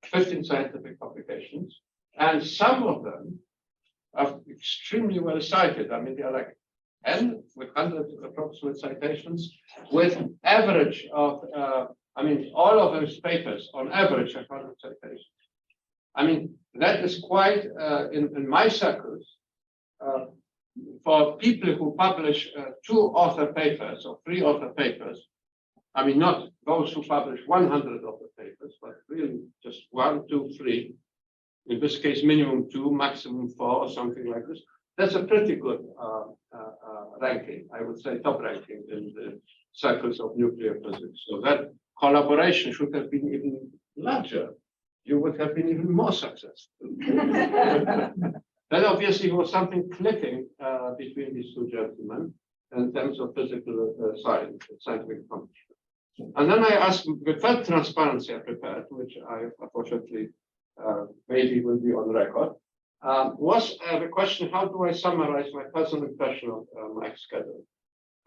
15 scientific publications, and some of them are extremely well cited. I mean, they are like 10 with 100 approximate citations, with average of, all of those papers on average have 100 citations. I mean, that is quite, in my circles, for people who publish 2 author papers or 3 author papers, I mean, not those who publish 100 author papers, but really just 1, 2, 3. In this case, minimum 2, maximum 4, or something like this. That's a pretty good ranking, I would say top ranking in the circles of nuclear physics. So that collaboration should have been even larger. You would have been even more successful. Then obviously there was something clicking between these two gentlemen in terms of physical science, scientific accomplishment. And then I asked the third transparency I prepared, which I unfortunately maybe will be on record, was the question, how do I summarize my personal impression of Mike Scadron?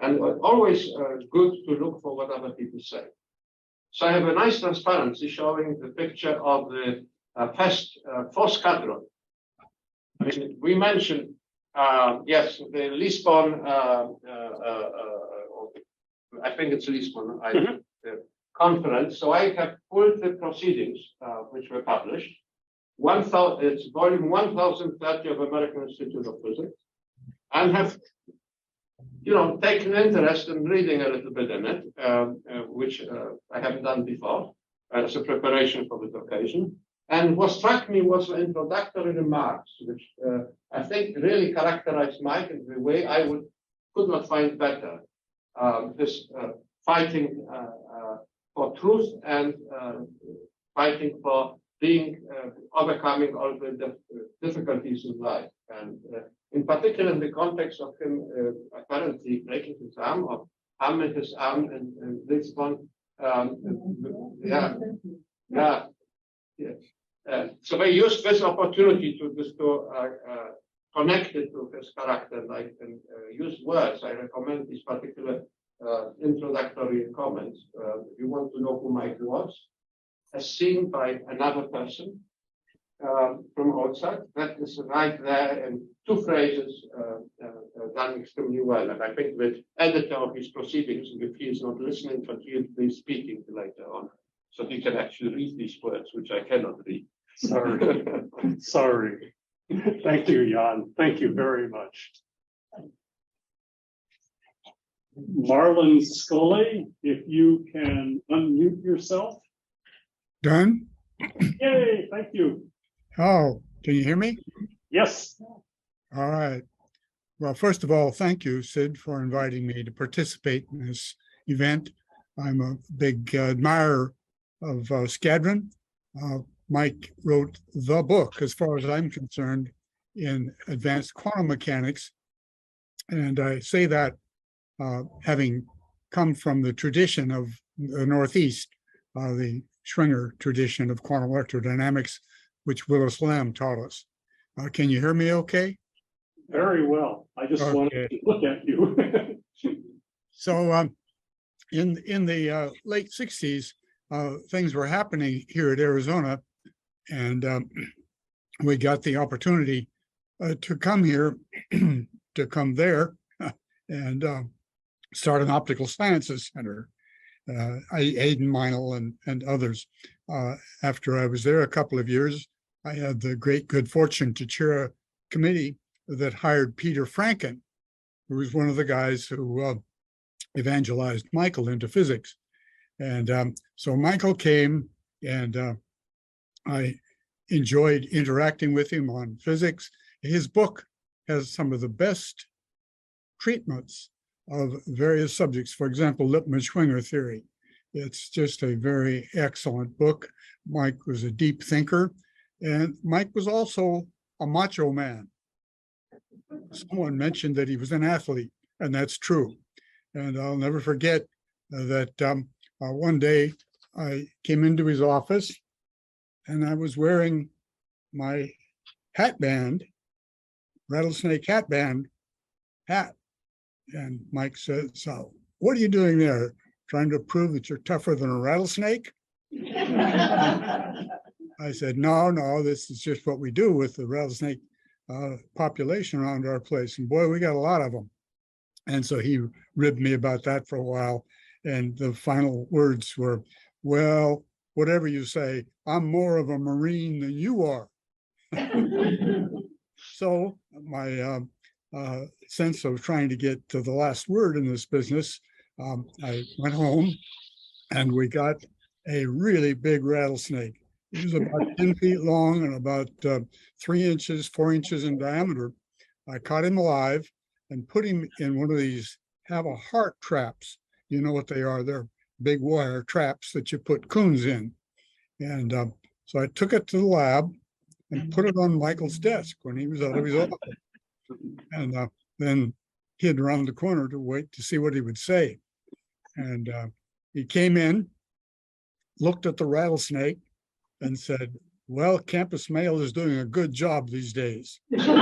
And always good to look for what other people say. So I have a nice transparency showing the picture of the fest for Scadron. I mean, we mentioned, yes, the Lisbon, I think it's Lisbon conference. So I have pulled the proceedings which were published. It's volume 1030 of American Institute of Physics, and have, taken interest in reading a little bit in it, which I haven't done before as a preparation for this occasion. And what struck me was the introductory remarks, which I think really characterized Mike in the way I could not find better. This fighting for truth and fighting for overcoming all the difficulties in life. And in particular, in the context of him apparently breaking his arm or harming his arm in Lisbon. So I used this opportunity to connect it to his character, and use words. I recommend these particular introductory comments. If you want to know who Mike was, as seen by another person from outside, that is right there in two phrases done extremely well. And I think the editor of his proceedings, if he is not listening, but he'll be speaking later on, so he can actually read these words, which I cannot read. Sorry. Sorry. Thank you, Jan. Thank you very much. Marlon Scully, if you can unmute yourself. Done? Yay, thank you. Oh, can you hear me? Yes. All right. Well, first of all, thank you, Sid, for inviting me to participate in this event. I'm a big admirer of Scadron. Mike wrote the book, as far as I'm concerned, in advanced quantum mechanics. And I say that having come from the tradition of the Northeast, the Schwinger tradition of quantum electrodynamics, which Willis Lamb taught us. Can you hear me okay? Very well. I just wanted to look at you. So in the late 60s, things were happening here at Arizona, and we got the opportunity to come here, to come there, and start an optical sciences center. Aidan Meinl and others. After I was there a couple of years, I had the great good fortune to chair a committee that hired Peter Franken, who was one of the guys who evangelized Michael into physics. And so Michael came, and I enjoyed interacting with him on physics. His book has some of the best treatments of various subjects. For example, Lippmann-Schwinger theory. It's just a very excellent book. Mike was a deep thinker, and Mike was also a macho man. Someone mentioned that he was an athlete, and that's true. And I'll never forget that one day I came into his office and I was wearing my hatband, rattlesnake hatband hat. And Mike said, "So what are you doing there? Trying to prove that you're tougher than a rattlesnake?" I said, no, this is just what we do with the rattlesnake population around our place. And boy, we got a lot of them. And so he ribbed me about that for a while. And the final words were, "Well, whatever you say, I'm more of a Marine than you are." So my sense of trying to get to the last word in this business, I went home and we got a really big rattlesnake. He was about 10 feet long and about 4 inches in diameter. I caught him alive and put him in one of these have a heart traps. You know what they are? They're big wire traps that you put coons in. And so I took it to the lab and put it on Michael's desk when he was out of his office. And then hid around the corner to wait to see what he would say. And he came in, looked at the rattlesnake and said, Well, campus mail is doing a good job these days. So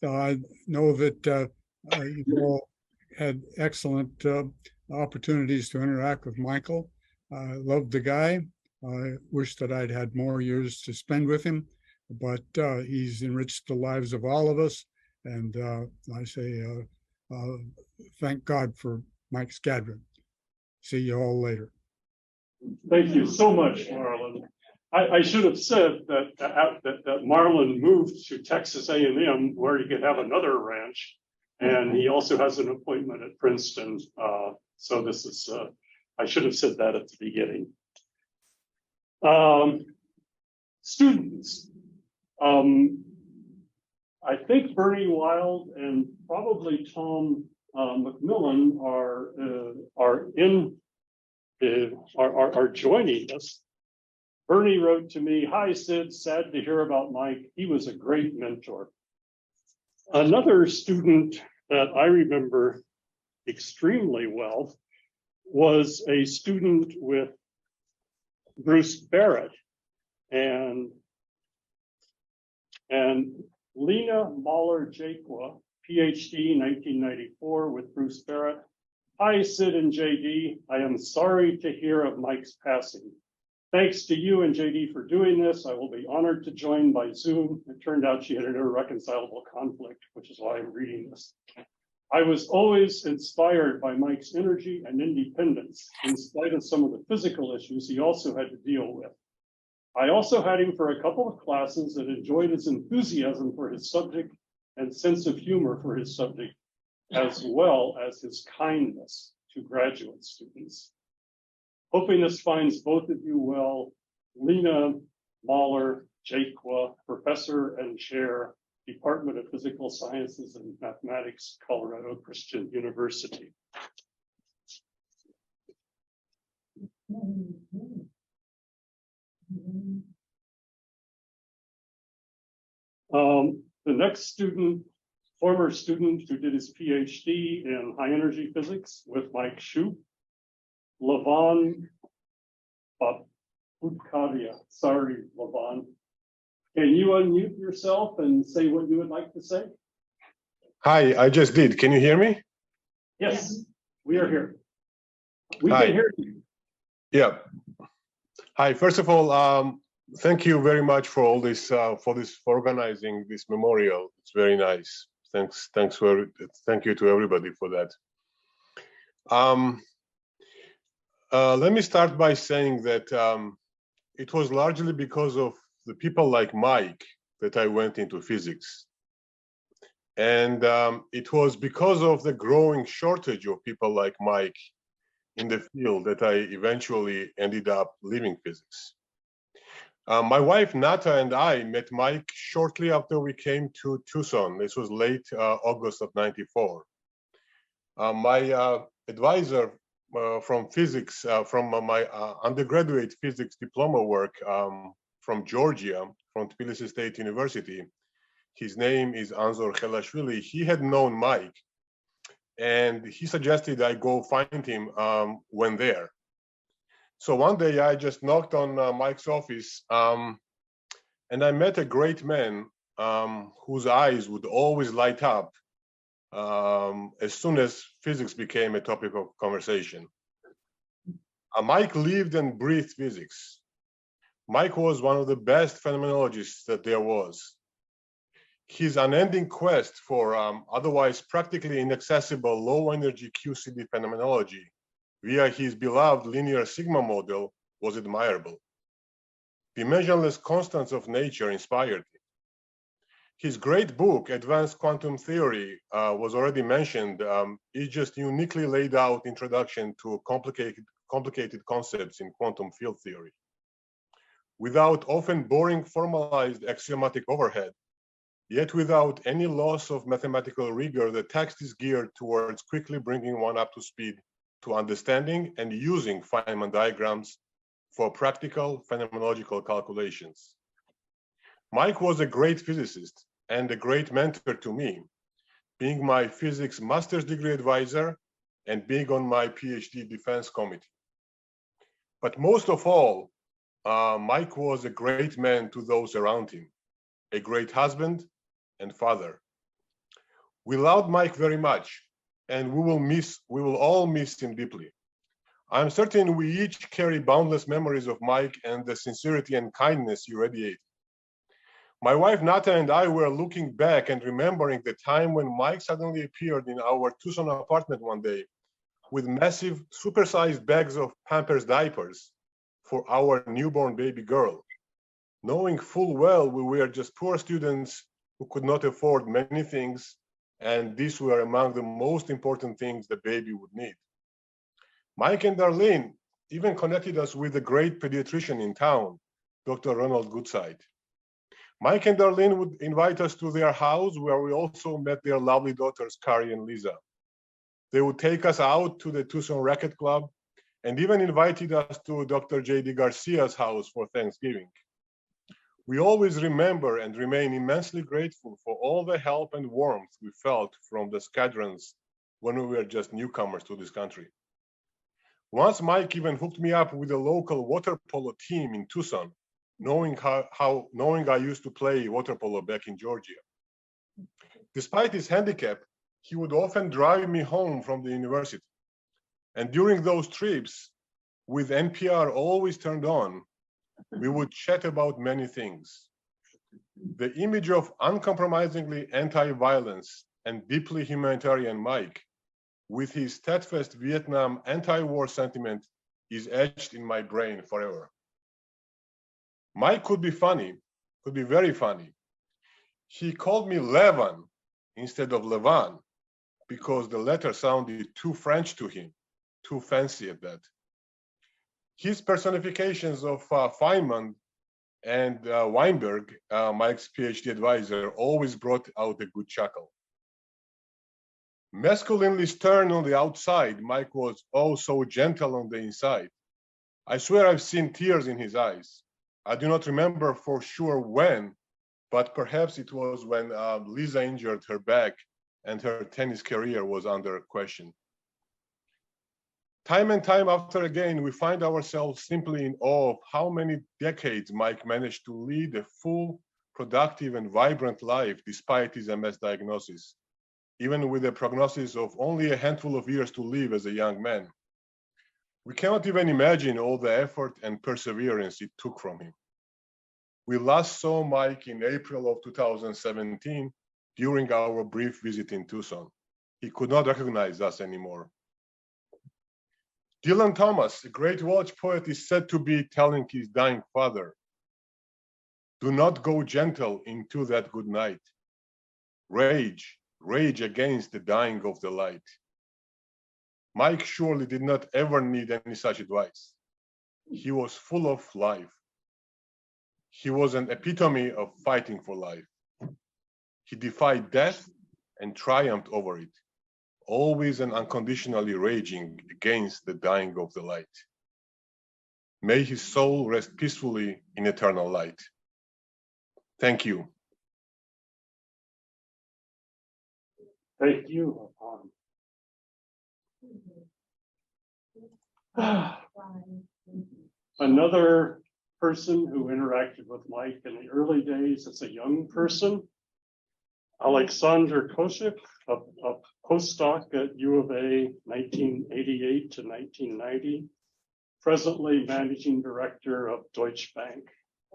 I know that you all had excellent opportunities to interact with Michael. I loved the guy. I wish that I'd had more years to spend with him, but he's enriched the lives of all of us. And I say, thank God for Mike Scadron. See you all later. Thank you so much, Marlon. I should have said that Marlon moved to Texas A&M where he could have another ranch. And he also has an appointment at Princeton. So this is, I should have said that at the beginning. Students. I think Bernie Wild and probably Tom McMillan are joining us. Bernie wrote to me, "Hi Sid, sad to hear about Mike. He was a great mentor." Another student that I remember extremely well was a student with Bruce Barrett and Lena Mahler-Jaqua, PhD 1994 with Bruce Barrett. "Hi Sid and JD, I am sorry to hear of Mike's passing. Thanks to you and JD for doing this. I will be honored to join by Zoom." It turned out she had an irreconcilable conflict, which is why I'm reading this. "I was always inspired by Mike's energy and independence, in spite of some of the physical issues he also had to deal with. I also had him for a couple of classes and enjoyed his enthusiasm for his subject and sense of humor for his subject, as well as his kindness to graduate students. Hoping this finds both of you well. Lena Mahler-Jaqua, Professor and Chair, Department of Physical Sciences and Mathematics, Colorado Christian University." The next student, former student who did his PhD in high energy physics with Mike Shoup, Lavon Budkavia. Sorry, Lavon. Can you unmute yourself and say what you would like to say? Hi, I just did. Can you hear me? Yes, we are here. We Hi. can hear you. Yeah. Hi. First of all, thank you very much for all this, for organizing this memorial. It's very nice. Thank you to everybody for that. Let me start by saying that it was largely because of the people like Mike that I went into physics. And it was because of the growing shortage of people like Mike in the field that I eventually ended up leaving physics. My wife Nata and I met Mike shortly after we came to Tucson. This was late August of '94. My advisor from physics, from my undergraduate physics diploma work from Georgia, from Tbilisi State University, his name is Anzor Khelashvili. He had known Mike, and he suggested I go find him when there. So one day I just knocked on Mike's office, and I met a great man whose eyes would always light up as soon as physics became a topic of conversation. Mike lived and breathed physics. Mike was one of the best phenomenologists that there was. His unending quest for otherwise practically inaccessible low-energy QCD phenomenology via his beloved linear sigma model was admirable. The measureless constants of nature inspired him. His great book, Advanced Quantum Theory, was already mentioned. It just uniquely laid out introduction to complicated concepts in quantum field theory. Without often boring formalized axiomatic overhead, yet without any loss of mathematical rigor, the text is geared towards quickly bringing one up to speed to understanding and using Feynman diagrams for practical phenomenological calculations. Mike was a great physicist and a great mentor to me, being my physics master's degree advisor and being on my PhD defense committee. But most of all, Mike was a great man to those around him, a great husband and father. We loved Mike very much, and we will all miss him deeply. I'm certain we each carry boundless memories of Mike and the sincerity and kindness he radiated. My wife Nata and I were looking back and remembering the time when Mike suddenly appeared in our Tucson apartment one day with massive, supersized bags of Pampers diapers for our newborn baby girl, knowing full well we were just poor students who could not afford many things, and these were among the most important things the baby would need. Mike and Darlene even connected us with a great pediatrician in town, Dr. Ronald Goodside. Mike and Darlene would invite us to their house, where we also met their lovely daughters, Carrie and Lisa. They would take us out to the Tucson Racquet Club and even invited us to Dr. J.D. Garcia's house for Thanksgiving. We always remember and remain immensely grateful for all the help and warmth we felt from the Scadrons when we were just newcomers to this country. Once Mike even hooked me up with a local water polo team in Tucson, knowing I used to play water polo back in Georgia. Despite his handicap, he would often drive me home from the university. And during those trips, with NPR always turned on, we would chat about many things. The image of uncompromisingly anti-violence and deeply humanitarian Mike, with his steadfast Vietnam anti-war sentiment, is etched in my brain forever. Mike could be funny, could be very funny. He called me Levan instead of Levan because the letter sounded too French to him, too fancy at that. His personifications of Feynman and Weinberg, Mike's PhD advisor, always brought out a good chuckle. Masculinely stern on the outside, Mike was oh so gentle on the inside. I swear I've seen tears in his eyes. I do not remember for sure when, but perhaps it was when Lisa injured her back and her tennis career was under question. Time and time after again, we find ourselves simply in awe of how many decades Mike managed to lead a full, productive, and vibrant life despite his MS diagnosis, even with a prognosis of only a handful of years to live as a young man. We cannot even imagine all the effort and perseverance it took from him. We last saw Mike in April of 2017 during our brief visit in Tucson. He could not recognize us anymore. Dylan Thomas, a great Welsh poet, is said to be telling his dying father, "Do not go gentle into that good night. Rage, rage against the dying of the light." Mike surely did not ever need any such advice. He was full of life. He was an epitome of fighting for life. He defied death and triumphed over it, always and unconditionally raging against the dying of the light. May his soul rest peacefully in eternal light. Thank you. Thank you. Another person who interacted with Mike in the early days as a young person, Alexander Koshik, a postdoc at U of A, 1988 to 1990, presently managing director of Deutsche Bank.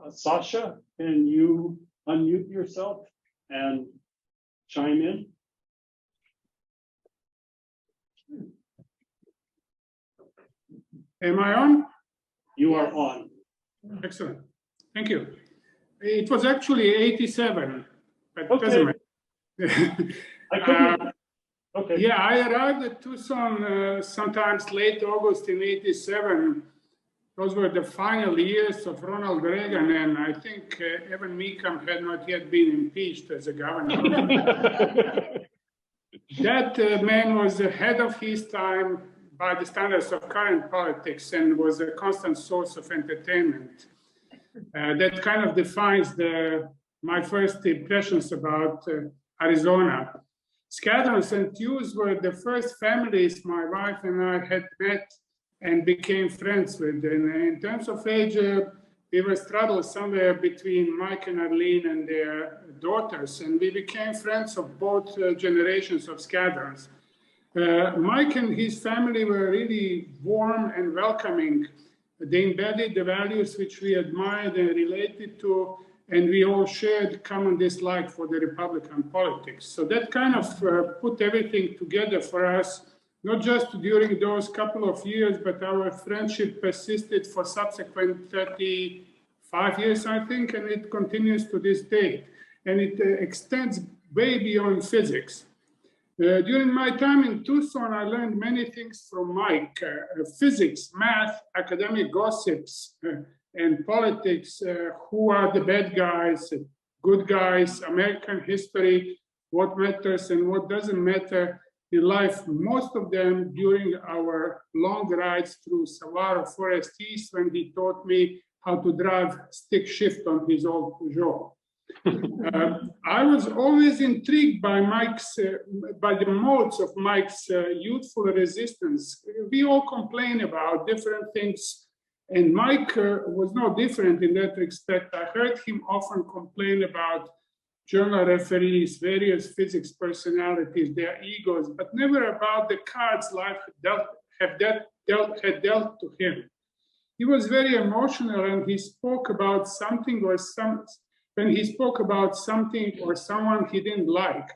Sasha, can you unmute yourself and chime in? Am I on? You are on. Excellent. Thank you. It was actually 87, but okay. Doesn't matter. I couldn't. Okay. Yeah, I arrived at Tucson sometimes late August in 87. Those were the final years of Ronald Reagan, and I think Evan Meacham had not yet been impeached as a governor. That man was ahead of his time by the standards of current politics and was a constant source of entertainment. That kind of defines my first impressions about Arizona. Scadrons and Hughes were the first families my wife and I had met and became friends with. And in terms of age, we were straddled somewhere between Mike and Arlene and their daughters, and we became friends of both generations of Scadrons. Mike and his family were really warm and welcoming. They embedded the values which we admired and related to, and we all shared common dislike for the Republican politics. So that kind of put everything together for us, not just during those couple of years, but our friendship persisted for subsequent 35 years, I think, and it continues to this day. And it extends way beyond physics. During my time in Tucson, I learned many things from Mike, physics, math, academic gossips, and politics, who are the bad guys, good guys, American history, what matters and what doesn't matter in life, most of them during our long rides through Saguaro Forest East, when he taught me how to drive stick shift on his old Peugeot. I was always intrigued by by the modes of Mike's youthful resistance. We all complain about different things, and Mike was no different in that respect. I heard him often complain about journal referees, various physics personalities, their egos, but never about the cards life had dealt to him. He was very emotional, and he spoke about something when he spoke about something or someone he didn't like.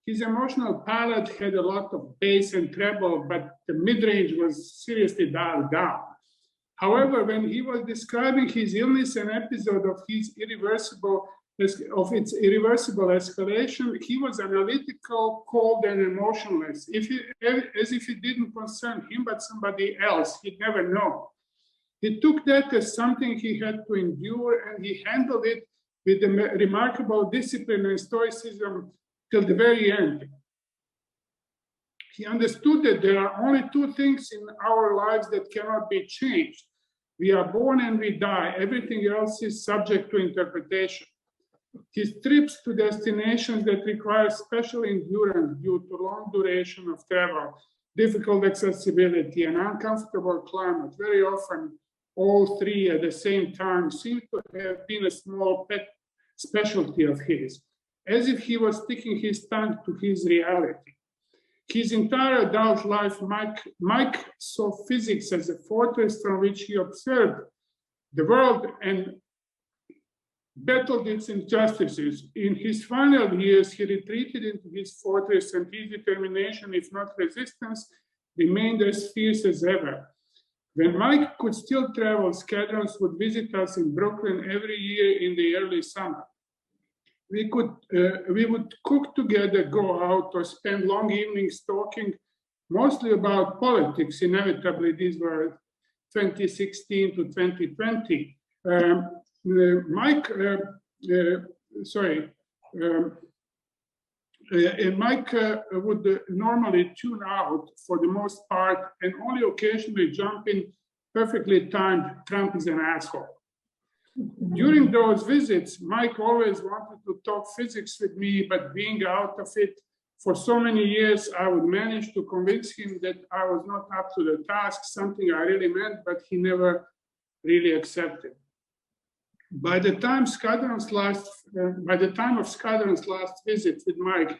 His emotional palette had a lot of bass and treble, but the mid-range was seriously dialed down. However, when he was describing his illness and episode of its irreversible escalation, he was analytical, cold, and emotionless, as if it didn't concern him but somebody else. He'd never know. He took that as something he had to endure, and he handled it with a remarkable discipline and stoicism till the very end. He understood that there are only two things in our lives that cannot be changed. We are born and we die. Everything else is subject to interpretation. His trips to destinations that require special endurance due to long duration of travel, difficult accessibility, and uncomfortable climate, very often all three at the same time, seem to have been a small pet specialty of his, as if he was sticking his tongue to his reality. His entire adult life, Mike saw physics as a fortress from which he observed the world and battled its injustices. In his final years, he retreated into his fortress, and his determination, if not resistance, remained as fierce as ever. When Mike could still travel, Scadrons would visit us in Brooklyn every year in the early summer. We would cook together, go out, or spend long evenings talking mostly about politics. Inevitably, these were 2016 to 2020. Mike would normally tune out for the most part and only occasionally jump in perfectly timed "Trump is an asshole." During those visits, Mike always wanted to talk physics with me, but being out of it for so many years, I would manage to convince him that I was not up to the task, something I really meant, but he never really accepted. By the time of Scadron's last visit with Mike,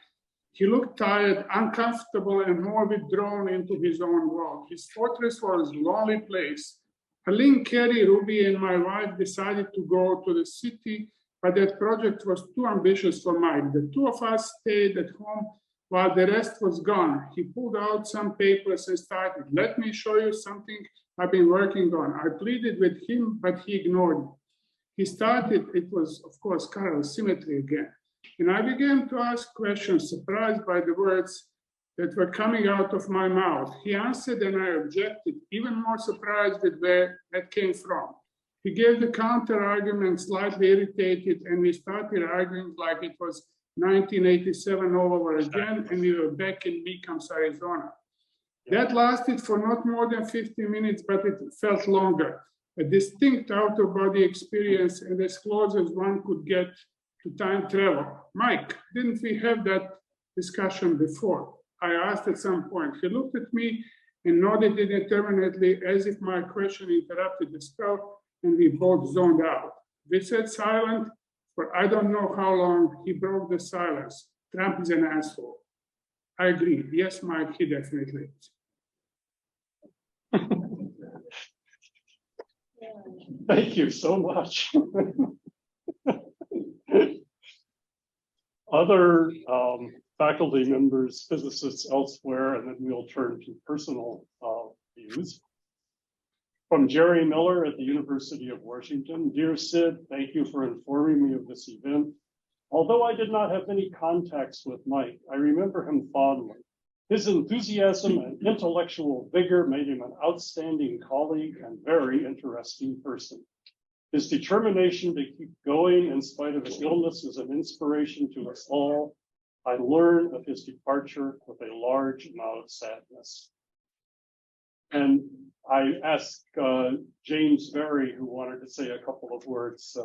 he looked tired, uncomfortable, and more withdrawn into his own world. His fortress was a lonely place. Arlene, Carrie, Ruby, and my wife decided to go to the city, but that project was too ambitious for Mike. The two of us stayed at home while the rest was gone. He pulled out some papers and started, "Let me show you something I've been working on." I pleaded with him, but he ignored me. He started, it was, of course, chiral symmetry again. And I began to ask questions, surprised by the words that were coming out of my mouth. He answered and I objected, even more surprised with where that came from. He gave the counter argument, slightly irritated, and we started arguing like it was 1987 all over again, and we were back in Meekums, Arizona. That lasted for not more than 50 minutes, but it felt longer. A distinct out-of-body experience, and as close as one could get to time travel. Mike, didn't we have that discussion before? I asked at some point. He looked at me and nodded indeterminately as if my question interrupted the spell, and we both zoned out. We sat silent for I don't know how long. He broke the silence. Trump is an asshole. I agree. Yes, Mike, he definitely is. Thank you so much. Other faculty members, physicists elsewhere, and then we'll turn to personal views. From Jerry Miller at the University of Washington. Dear Sid, thank you for informing me of this event. Although I did not have many contacts with Mike, I remember him fondly. His enthusiasm and intellectual vigor made him an outstanding colleague and very interesting person. His determination to keep going in spite of his illness is an inspiration to us all. I learned of his departure with a large amount of sadness. And I asked James Berry, who wanted to say a couple of words,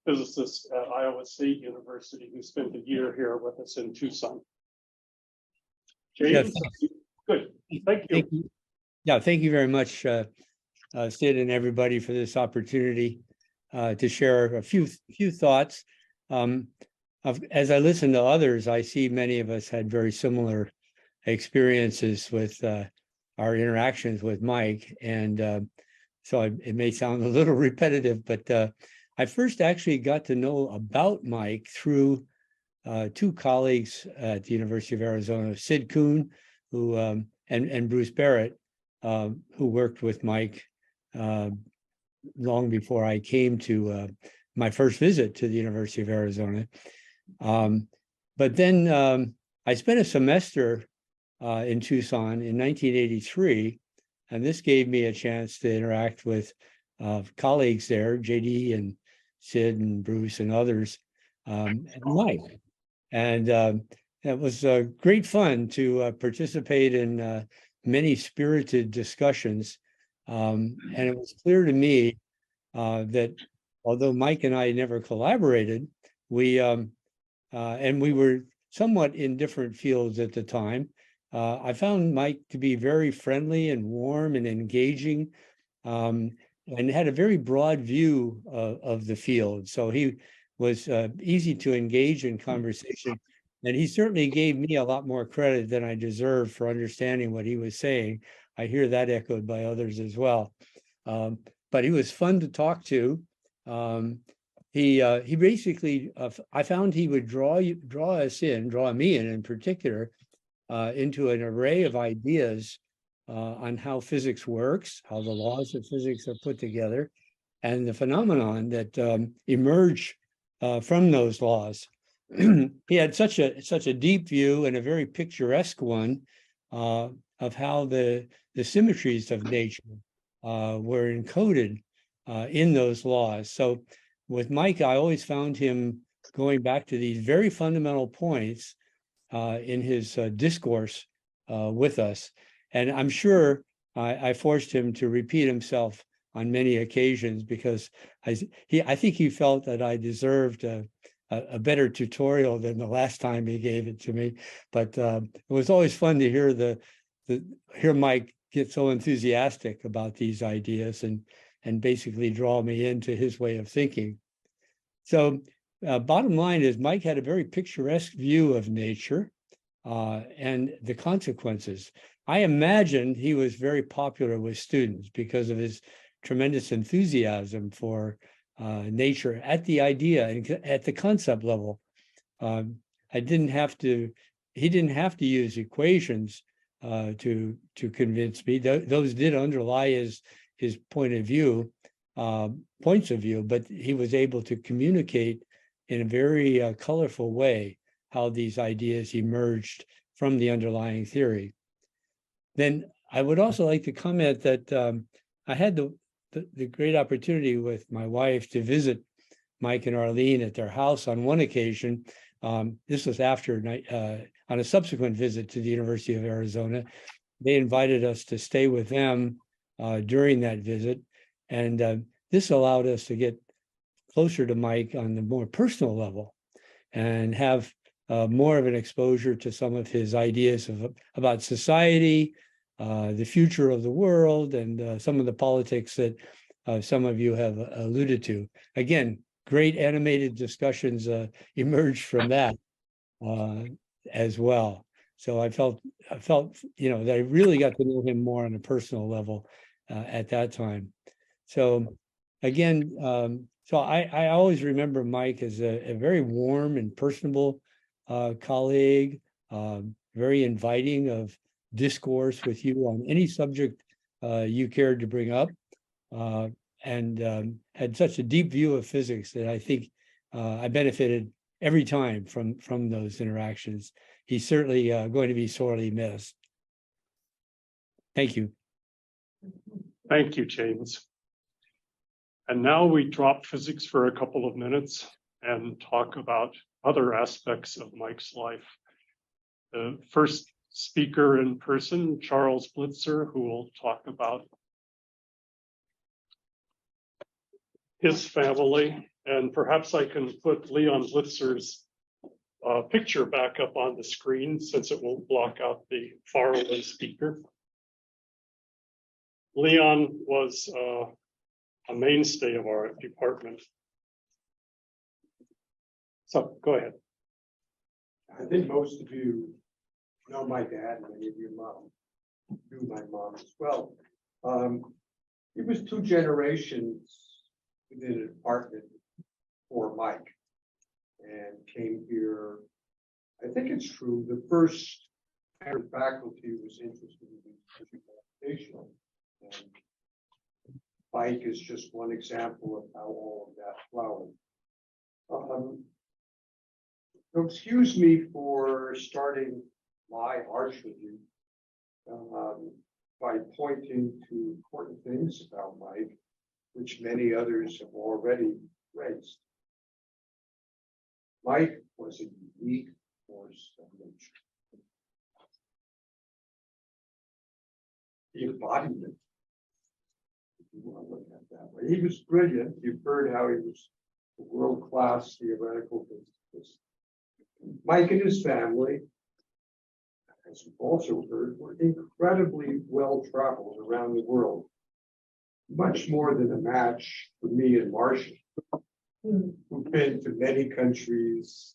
physicist at Iowa State University, who spent a year here with us in Tucson. James, good, thank you. Yeah, thank you very much, Sid and everybody, for this opportunity to share a few thoughts. As I listen to others, I see many of us had very similar experiences with our interactions with Mike. And so it may sound a little repetitive, but I first actually got to know about Mike through two colleagues at the University of Arizona, Sid Kuhn, who and Bruce Barrett, who worked with Mike long before I came to my first visit to the University of Arizona. But then I spent a semester in Tucson in 1983, and this gave me a chance to interact with colleagues there, JD and Sid and Bruce and others, and Mike. And it was great fun to participate in many spirited discussions. And it was clear to me that although Mike and I never collaborated, we were somewhat in different fields at the time. I found Mike to be very friendly and warm and engaging, and had a very broad view of the field. So he was easy to engage in conversation. And he certainly gave me a lot more credit than I deserved for understanding what he was saying. I hear that echoed by others as well. But he was fun to talk to. He basically, I found he would draw me in particular, into an array of ideas on how physics works, how the laws of physics are put together, and the phenomenon that emerge from those laws. He had such a deep view and a very picturesque one of how the symmetries of nature were encoded in those laws. So with Mike, I always found him going back to these very fundamental points in his discourse with us. And I'm sure I forced him to repeat himself on many occasions because I think he felt that I deserved a better tutorial than the last time he gave it to me. But it was always fun to hear Mike get so enthusiastic about these ideas and basically draw me into his way of thinking. So bottom line is Mike had a very picturesque view of nature and the consequences. I imagine he was very popular with students because of his tremendous enthusiasm for nature at the idea and at the concept level. He didn't have to use equations to convince me. Those did underlie his points of view, but he was able to communicate in a very colorful way how these ideas emerged from the underlying theory. Then I would also like to comment that I had the great opportunity with my wife to visit Mike and Arlene at their house on one occasion. This was after on a subsequent visit to the University of Arizona. They invited us to stay with them during that visit. And this allowed us to get closer to Mike on the more personal level and have more of an exposure to some of his ideas about society, the future of the world, and some of the politics that some of you have alluded to. Again, great animated discussions emerged from that as well. So I felt, that I really got to know him more on a personal level at that time. So again, so I always remember Mike as a very warm and personable colleague, very inviting of discourse with you on any subject you cared to bring up, and had such a deep view of physics that I think I benefited every time from those interactions. He's certainly going to be sorely missed. Thank you. Thank you, James. And now we drop physics for a couple of minutes and talk about other aspects of Mike's life. The first speaker in person, Charles Blitzer, who will talk about his family. And perhaps I can put Leon Blitzer's picture back up on the screen since it will block out the faraway speaker. Leon was a mainstay of our department. So go ahead. I think most of you know my dad, and many of you knew my mom as well. He was 2 generations within an apartment for Mike, and came here. I think it's true. The first faculty was interested in education, and Mike is just one example of how all of that flowered. So excuse me for starting my arch with you by pointing to important things about Mike, which many others have already raised. Mike was a unique force of nature. The embodiment, if you want to look at it that way. He was brilliant. You've heard how he was a world-class theoretical physicist. Mike and his family, as you've also heard, were incredibly well-traveled around the world. Much more than a match for me and Marcia, who've been to many countries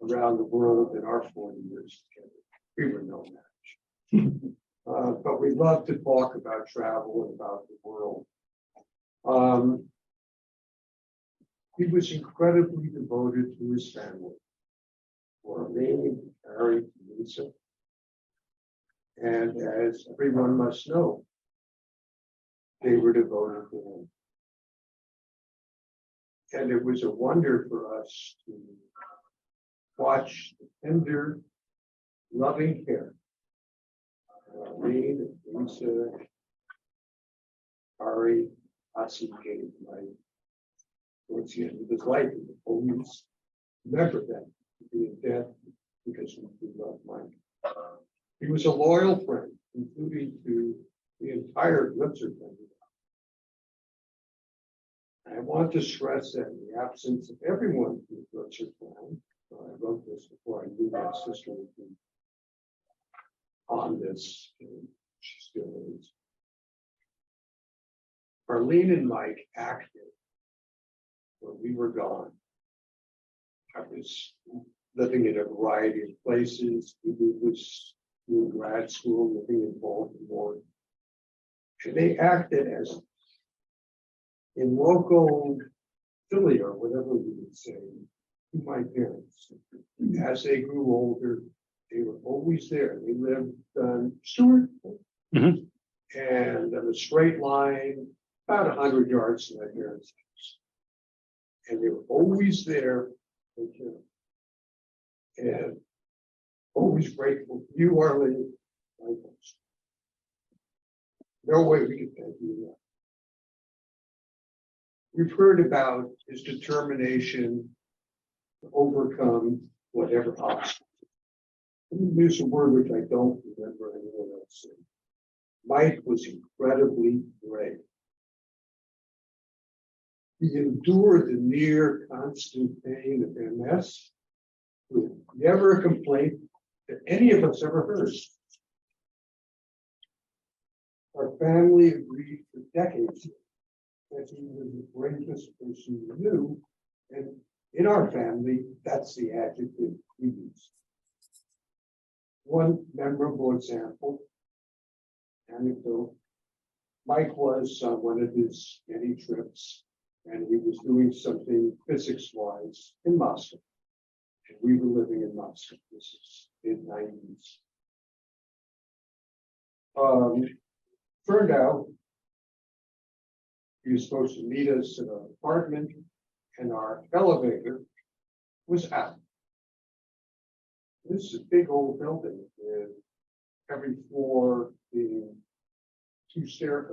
around the world in our 40 years together. We were no match. But we love to talk about travel and about the world. He was incredibly devoted to his family. For me, Harry, Lisa. And as everyone must know, they were devoted to him. And it was a wonder for us to watch the tender, loving care. Reed, Lisa, Ari, Asi gave Mike towards the end of his life. And always remember that to be in death because we love Mike. He was a loyal friend, including to the entire Blitzer family. I want to stress that in the absence of everyone from the Blitzer family, I wrote this before I knew my sister would be on this, and she still is. Arlene and Mike acted when we were gone. I was living in a variety of places. He was in grad school, living in Baltimore. And they acted as in local Philly or whatever we would say to my parents. As they grew older, they were always there. They lived on Stewart and on a straight line, about 100 yards from my parents' house. And they were always there with him. And always grateful for you, Arlene. No way we can thank you enough. We've heard about his determination to overcome whatever obstacle. Let me use a word which I don't remember anyone else saying. Mike was incredibly brave. He endured the near constant pain of MS with never a complaint that any of us ever heard. Our family agreed for decades that he was the bravest person you knew. And in our family, that's the adjective we use. One memorable example, anecdote, Mike was on one of his many trips, and he was doing something physics-wise in Moscow. And we were living in Moscow. This is mid-90s. Turned out he was supposed to meet us at our apartment, and our elevator was out. This is a big old building with every floor being two stair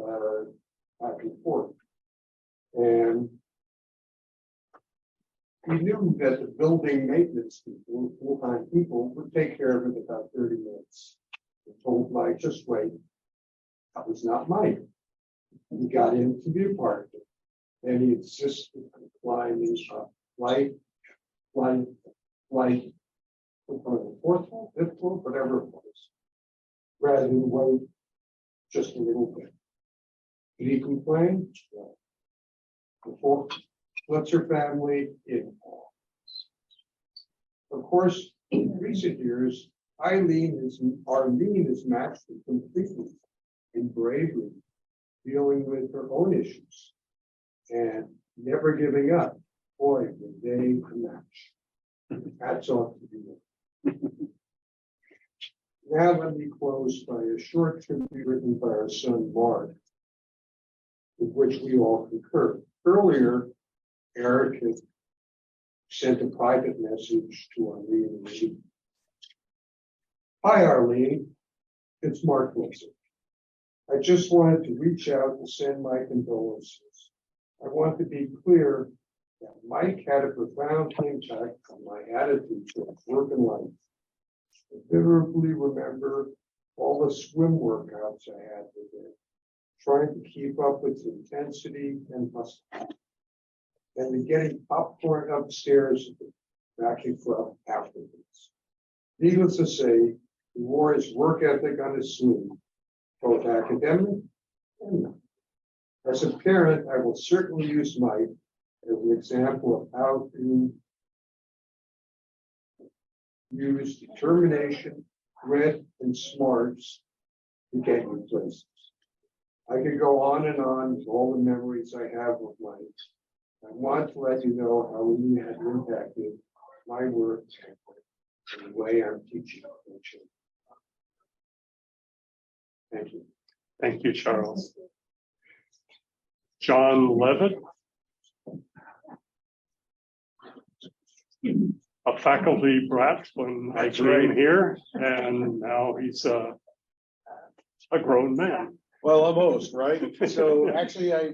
back and forth. And we knew that the building maintenance people, full-time people, would take care of it in about 30 minutes. We told Mike, just wait. That was not Mike. He got into the apartment and he insisted on climbing up flight, from the fourth floor, fifth floor, whatever it was, rather than wait just a little bit. Did he complain? No. Before Flitzer family in awe. Of course, in recent years, Arlene is matched completely in bravery, dealing with her own issues and never giving up. Boy, were they a match. Hats off to you. Now let me close by a short tribute written by our son Mark, with which we all concur. Earlier, Eric had sent a private message to Arlene and me. Hi, Arlene. It's Mark Wilson. I just wanted to reach out and send my condolences. I want to be clear that Mike had a profound impact on my attitude towards work and life. I vividly remember all the swim workouts I had with him, trying to keep up with intensity and muscle, and the getting popcorn upstairs back and forth afterwards. Needless to say, he wore his work ethic on his sleeve, both academic and not. As a parent, I will certainly use Mike as an example of how to use determination, grit, and smarts to get you places. I could go on and on with all the memories I have with Mike. I want to let you know how he has impacted my work and the way I'm teaching. Thank you. Thank you, Charles. John Levitt, a faculty brat when I came here, and now he's a grown man. Well, almost, right? So actually, I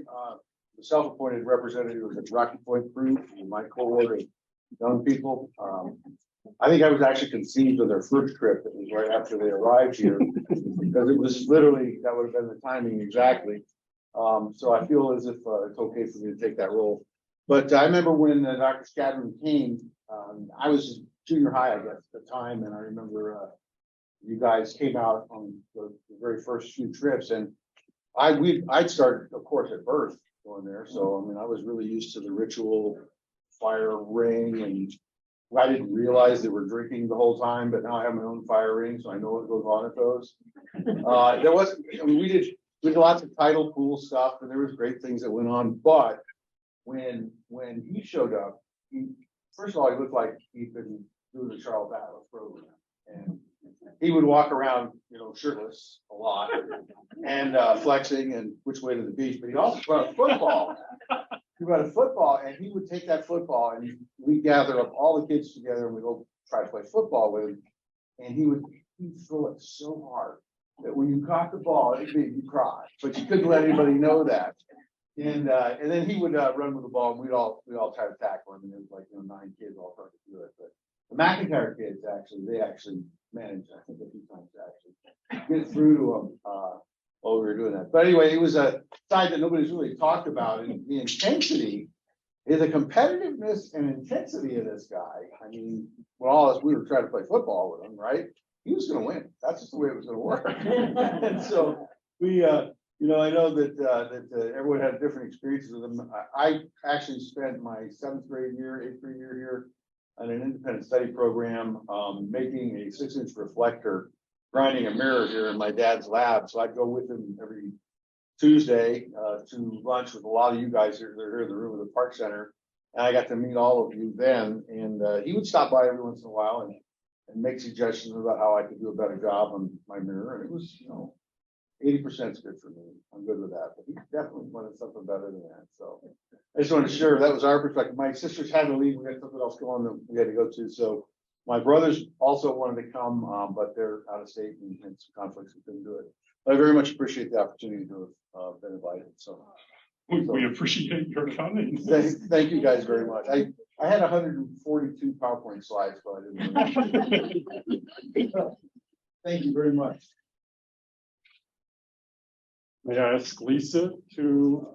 the self-appointed representative of the Rocky Point group, my cohort of young people. I think I was actually conceived of their first trip. It was right after they arrived here, because it was literally, that would have been the timing exactly. So I feel as if it's okay for me to take that role. But I remember when Dr. Scadron came, I was junior high, I guess, at the time, and I remember you guys came out on the very first few trips, and I'd started, of course, at birth going there. So I mean, I was really used to the ritual fire ring, and I didn't realize they were drinking the whole time, but now I have my own fire ring, so I know what goes on at those. There wasn't, I mean, we did lots of tidal pool stuff, and there was great things that went on. But when he showed up, first of all, he looked like he'd been doing the Charles Atlas program, and he would walk around, shirtless a lot and flexing and which way to the beach. But he also brought a football. He brought a football, and he would take that football, and we'd gather up all the kids together, and we'd go try to play football with him. And he'd throw it so hard that when you caught the ball, it made you cry, but you couldn't let anybody know that. And then he would run with the ball, and we'd all try to tackle him. And there was like 9 kids all trying to do it. But the McIntyre kids they actually managed, I think, a few times to actually get through to them while we were doing that. But anyway, it was a side that nobody's really talked about, and the intensity is the competitiveness and intensity of this guy. I mean, we were trying to play football with him, right? He was going to win. That's just the way it was going to work. And so we I know that everyone had different experiences with them. I actually spent my 7th grade year, 8th grade year here on an independent study program, making a 6-inch reflector, grinding a mirror here in my dad's lab. So I'd go with him every Tuesday to lunch with a lot of you guys here. They're here in the room at the Park Center. And I got to meet all of you then. And he would stop by every once in a while and make suggestions about how I could do a better job on my mirror. And it was, 80% is good for me. I'm good with that. But he definitely wanted something better than that. So I just wanted to share that was our perspective. My sisters had to leave. We had something else going on that we had to go to. So my brothers also wanted to come, but they're out of state and some conflicts. We couldn't do it. But I very much appreciate the opportunity to have been invited. So we appreciate your coming. Thank you guys very much. I had 142 PowerPoint slides, but I didn't. Thank you very much. May I ask Lisa to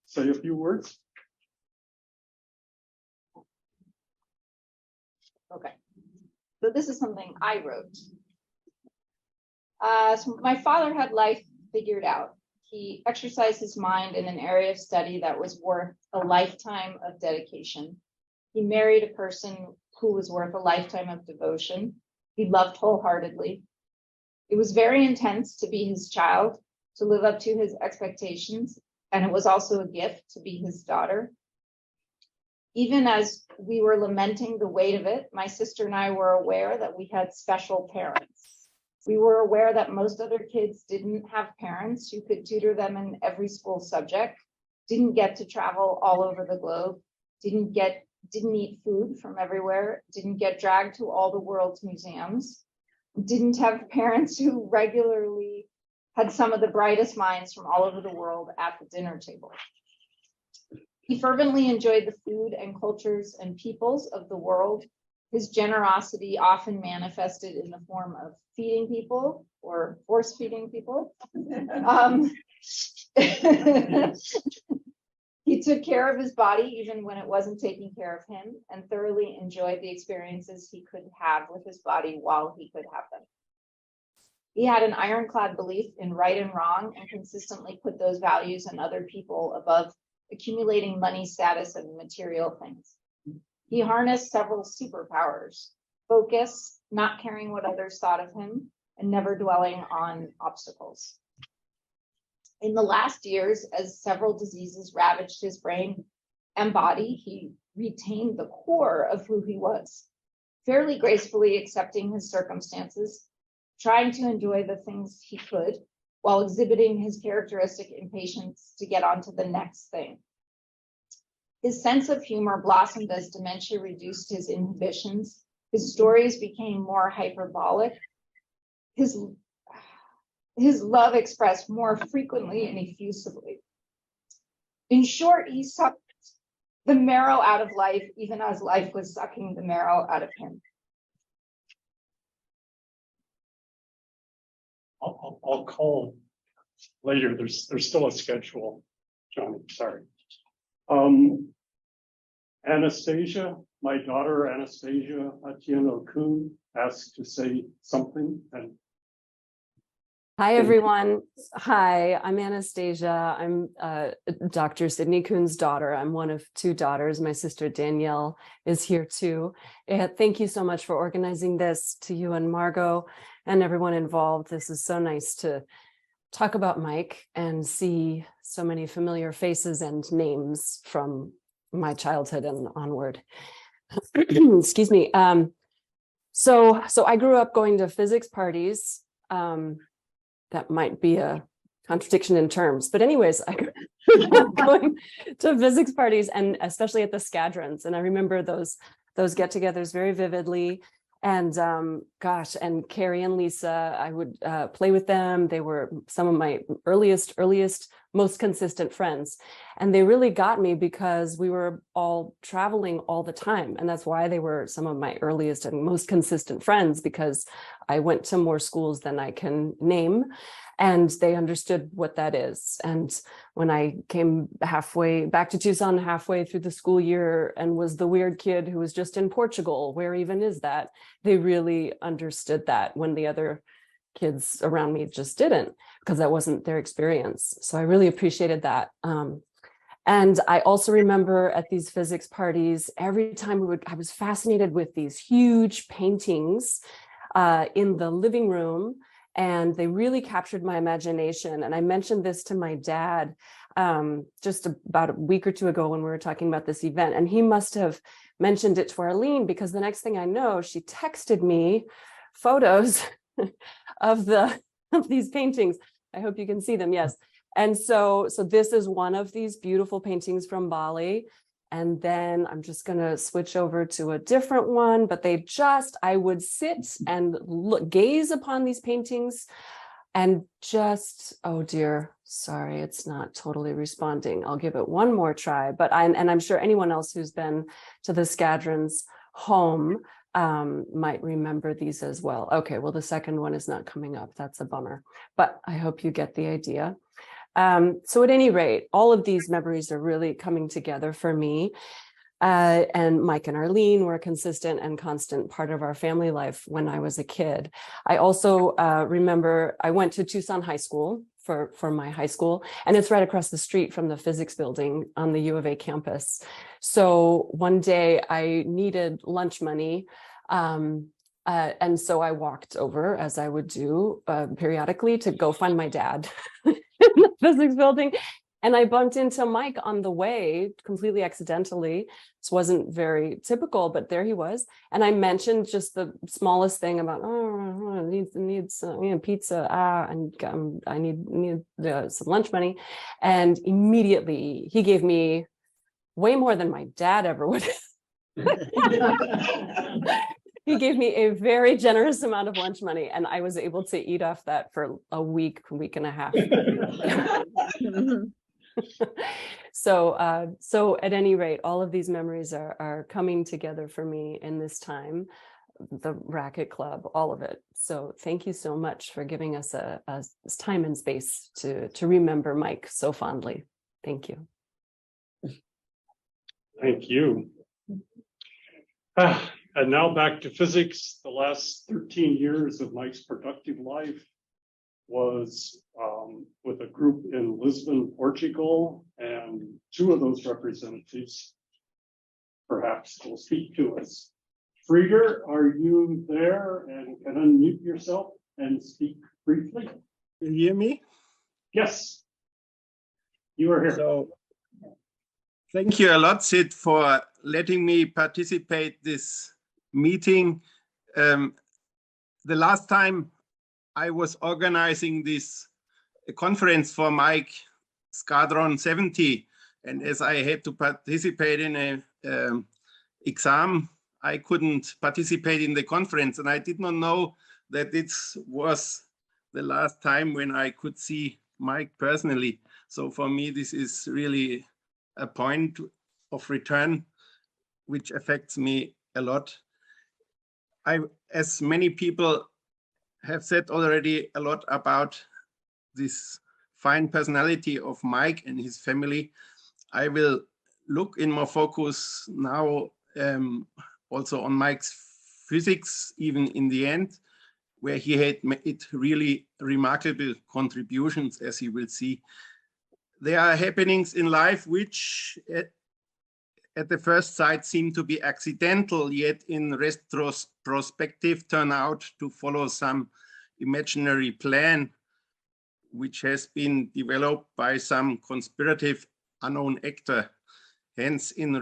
say a few words? Okay, so this is something I wrote. So my father had life figured out. He exercised his mind in an area of study that was worth a lifetime of dedication. He married a person who was worth a lifetime of devotion. He loved wholeheartedly. It was very intense to be his child, to live up to his expectations, and it was also a gift to be his daughter. Even as we were lamenting the weight of it, my sister and I were aware that we had special parents. We were aware that most other kids didn't have parents who could tutor them in every school subject, didn't get to travel all over the globe, didn't eat food from everywhere, didn't get dragged to all the world's museums, didn't have parents who regularly had some of the brightest minds from all over the world at the dinner table. He fervently enjoyed the food and cultures and peoples of the world. His generosity often manifested in the form of feeding people or force feeding people. He took care of his body even when it wasn't taking care of him, and thoroughly enjoyed the experiences he could have with his body while he could have them. He had an ironclad belief in right and wrong and consistently put those values and other people above accumulating money, status, and material things. He harnessed several superpowers: focus, not caring what others thought of him, and never dwelling on obstacles. In the last years, as several diseases ravaged his brain and body, he retained the core of who he was, fairly gracefully accepting his circumstances, trying to enjoy the things he could, while exhibiting his characteristic impatience to get on to the next thing. His sense of humor blossomed as dementia reduced his inhibitions. His stories became more hyperbolic. His love expressed more frequently and effusively. In short, he sucked the marrow out of life, even as life was sucking the marrow out of him. I'll call later. There's still a schedule, Johnny. Sorry. Anastasia, my daughter Anastasia Atieno-Kun asked to say something. And hi, everyone. Hi, I'm Anastasia. I'm Dr. Sidney Kuhn's daughter. I'm one of 2 daughters. My sister Danielle is here too. Thank you so much for organizing this, to you and Margot and everyone involved. This is so nice to talk about Mike and see so many familiar faces and names from my childhood and onward. Excuse me. So I grew up going to physics parties. That might be a contradiction in terms, but anyways, I grew up going to physics parties, and especially at the Scadrons. And I remember those get-togethers very vividly. And gosh, and Carrie and Lisa, I would play with them. They were some of my earliest, most consistent friends. And they really got me because we were all traveling all the time. And that's why they were some of my earliest and most consistent friends, because I went to more schools than I can name. And they understood what that is. And when I came halfway back to Tucson, halfway through the school year, and was the weird kid who was just in Portugal, where even is that? They really understood that when the other kids around me just didn't, because that wasn't their experience. So I really appreciated that. And I also remember at these physics parties, every time I was fascinated with these huge paintings in the living room, and they really captured my imagination. And I mentioned this to my dad just about a week or two ago when we were talking about this event, and he must have mentioned it to Arlene, because the next thing I know, she texted me photos of these paintings. I hope you can see them. Yes. And so this is one of these beautiful paintings from Bali. And then I'm just going to switch over to a different one, but I would sit and gaze upon these paintings and just, oh dear, sorry, it's not totally responding. I'll give it one more try, but I'm sure anyone else who's been to the Scadrons' home might remember these as well. Okay, well, the second one is not coming up. That's a bummer, but I hope you get the idea. So at any rate, all of these memories are really coming together for me. And Mike and Arlene were a consistent and constant part of our family life when I was a kid. I also remember I went to Tucson High School for my high school, and it's right across the street from the physics building on the U of A campus. So one day I needed lunch money. And so I walked over, as I would do periodically, to go find my dad in the physics building. And I bumped into Mike on the way, completely accidentally. This wasn't very typical, but there he was. And I mentioned just the smallest thing about, I need some pizza, and I need some lunch money. And immediately he gave me way more than my dad ever would. He gave me a very generous amount of lunch money, and I was able to eat off that for a week and a half. So at any rate, all of these memories are coming together for me in this time, the Racket Club, all of it. So thank you so much for giving us a time and space to remember Mike so fondly. Thank you. Thank you. And now back to physics. The last 13 years of Mike's productive life was with a group in Lisbon, Portugal, and two of those representatives perhaps will speak to us. Frieder, are you there and can unmute yourself and speak briefly? You hear me? Yes, you are here. So, thank you a lot, Sid, for letting me participate this meeting. The last time I was organizing this conference for Mike Scadron 70, and as I had to participate in a exam, I couldn't participate in the conference, and I did not know that this was the last time when I could see Mike personally. So for me, this is really a point of return, which affects me a lot. As many people have said already a lot about this fine personality of Mike and his family, I will look in more focus now also on Mike's physics, even in the end, where he had made really remarkable contributions, as you will see. There are happenings in life which at the first sight seem to be accidental, yet in retrospective turn out to follow some imaginary plan, which has been developed by some conspirative unknown actor. Hence, in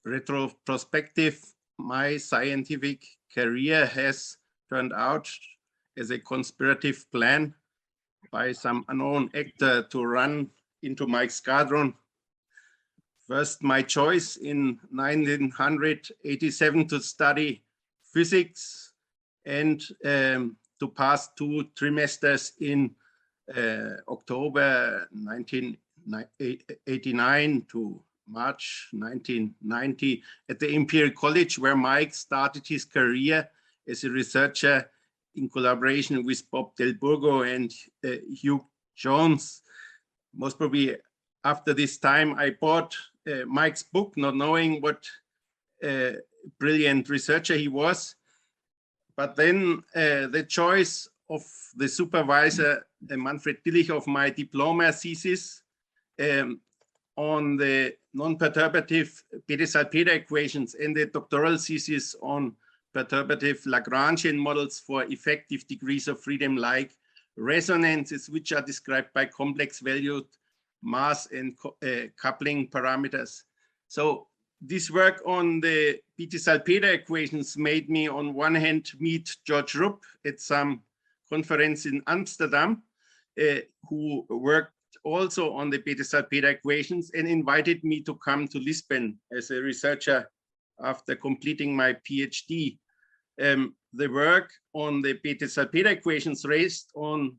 retrospective, my scientific career has turned out as a conspirative plan by some unknown actor to run into Mike Scadron. First, my choice in 1987 to study physics and to pass 2 trimesters in October 1989 to March 1990 at the Imperial College, where Mike started his career as a researcher in collaboration with Bob Del Burgo and Hugh Jones. Most probably after this time, I bought Mike's book, not knowing what brilliant researcher he was. But then the choice of the supervisor, Manfred Dillich, of my diploma thesis on the non-perturbative Bethe-Salpeter equations and the doctoral thesis on perturbative Lagrangian models for effective degrees of freedom like resonances, which are described by complex valued mass and coupling parameters. So this work on the Bethe-Salpeter equations made me on one hand meet George Rupp at some conference in Amsterdam, who worked also on the Bethe-Salpeter equations and invited me to come to Lisbon as a researcher after completing my PhD. The work on the Bethe-Salpeter equations raised, on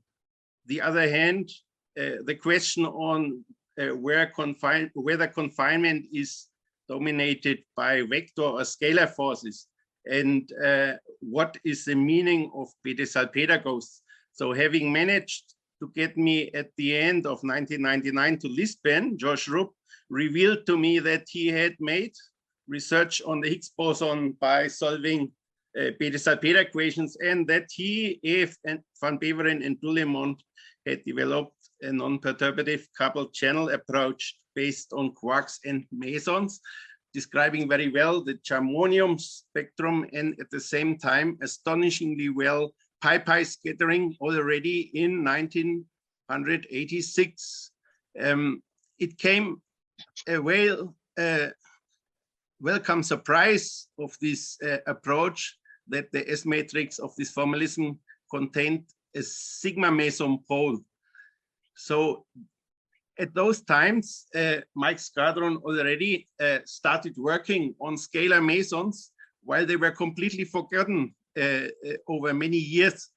the other hand, the question on whether confinement is dominated by vector or scalar forces, and what is the meaning of Bethe-Salpeter ghosts. So having managed to get me at the end of 1999 to Lisbon, George Rupp revealed to me that he had made research on the Higgs boson by solving Bethe-Salpeter equations, and that he, and Van Beveren and Doulemont had developed a non-perturbative coupled channel approach based on quarks and mesons, describing very well the germanium spectrum, and at the same time astonishingly well pi-pi scattering already in 1986. It came a welcome surprise of this approach that the S matrix of this formalism contained a sigma meson pole. So at those times, Mike Scadron already started working on scalar mesons while they were completely forgotten over many years.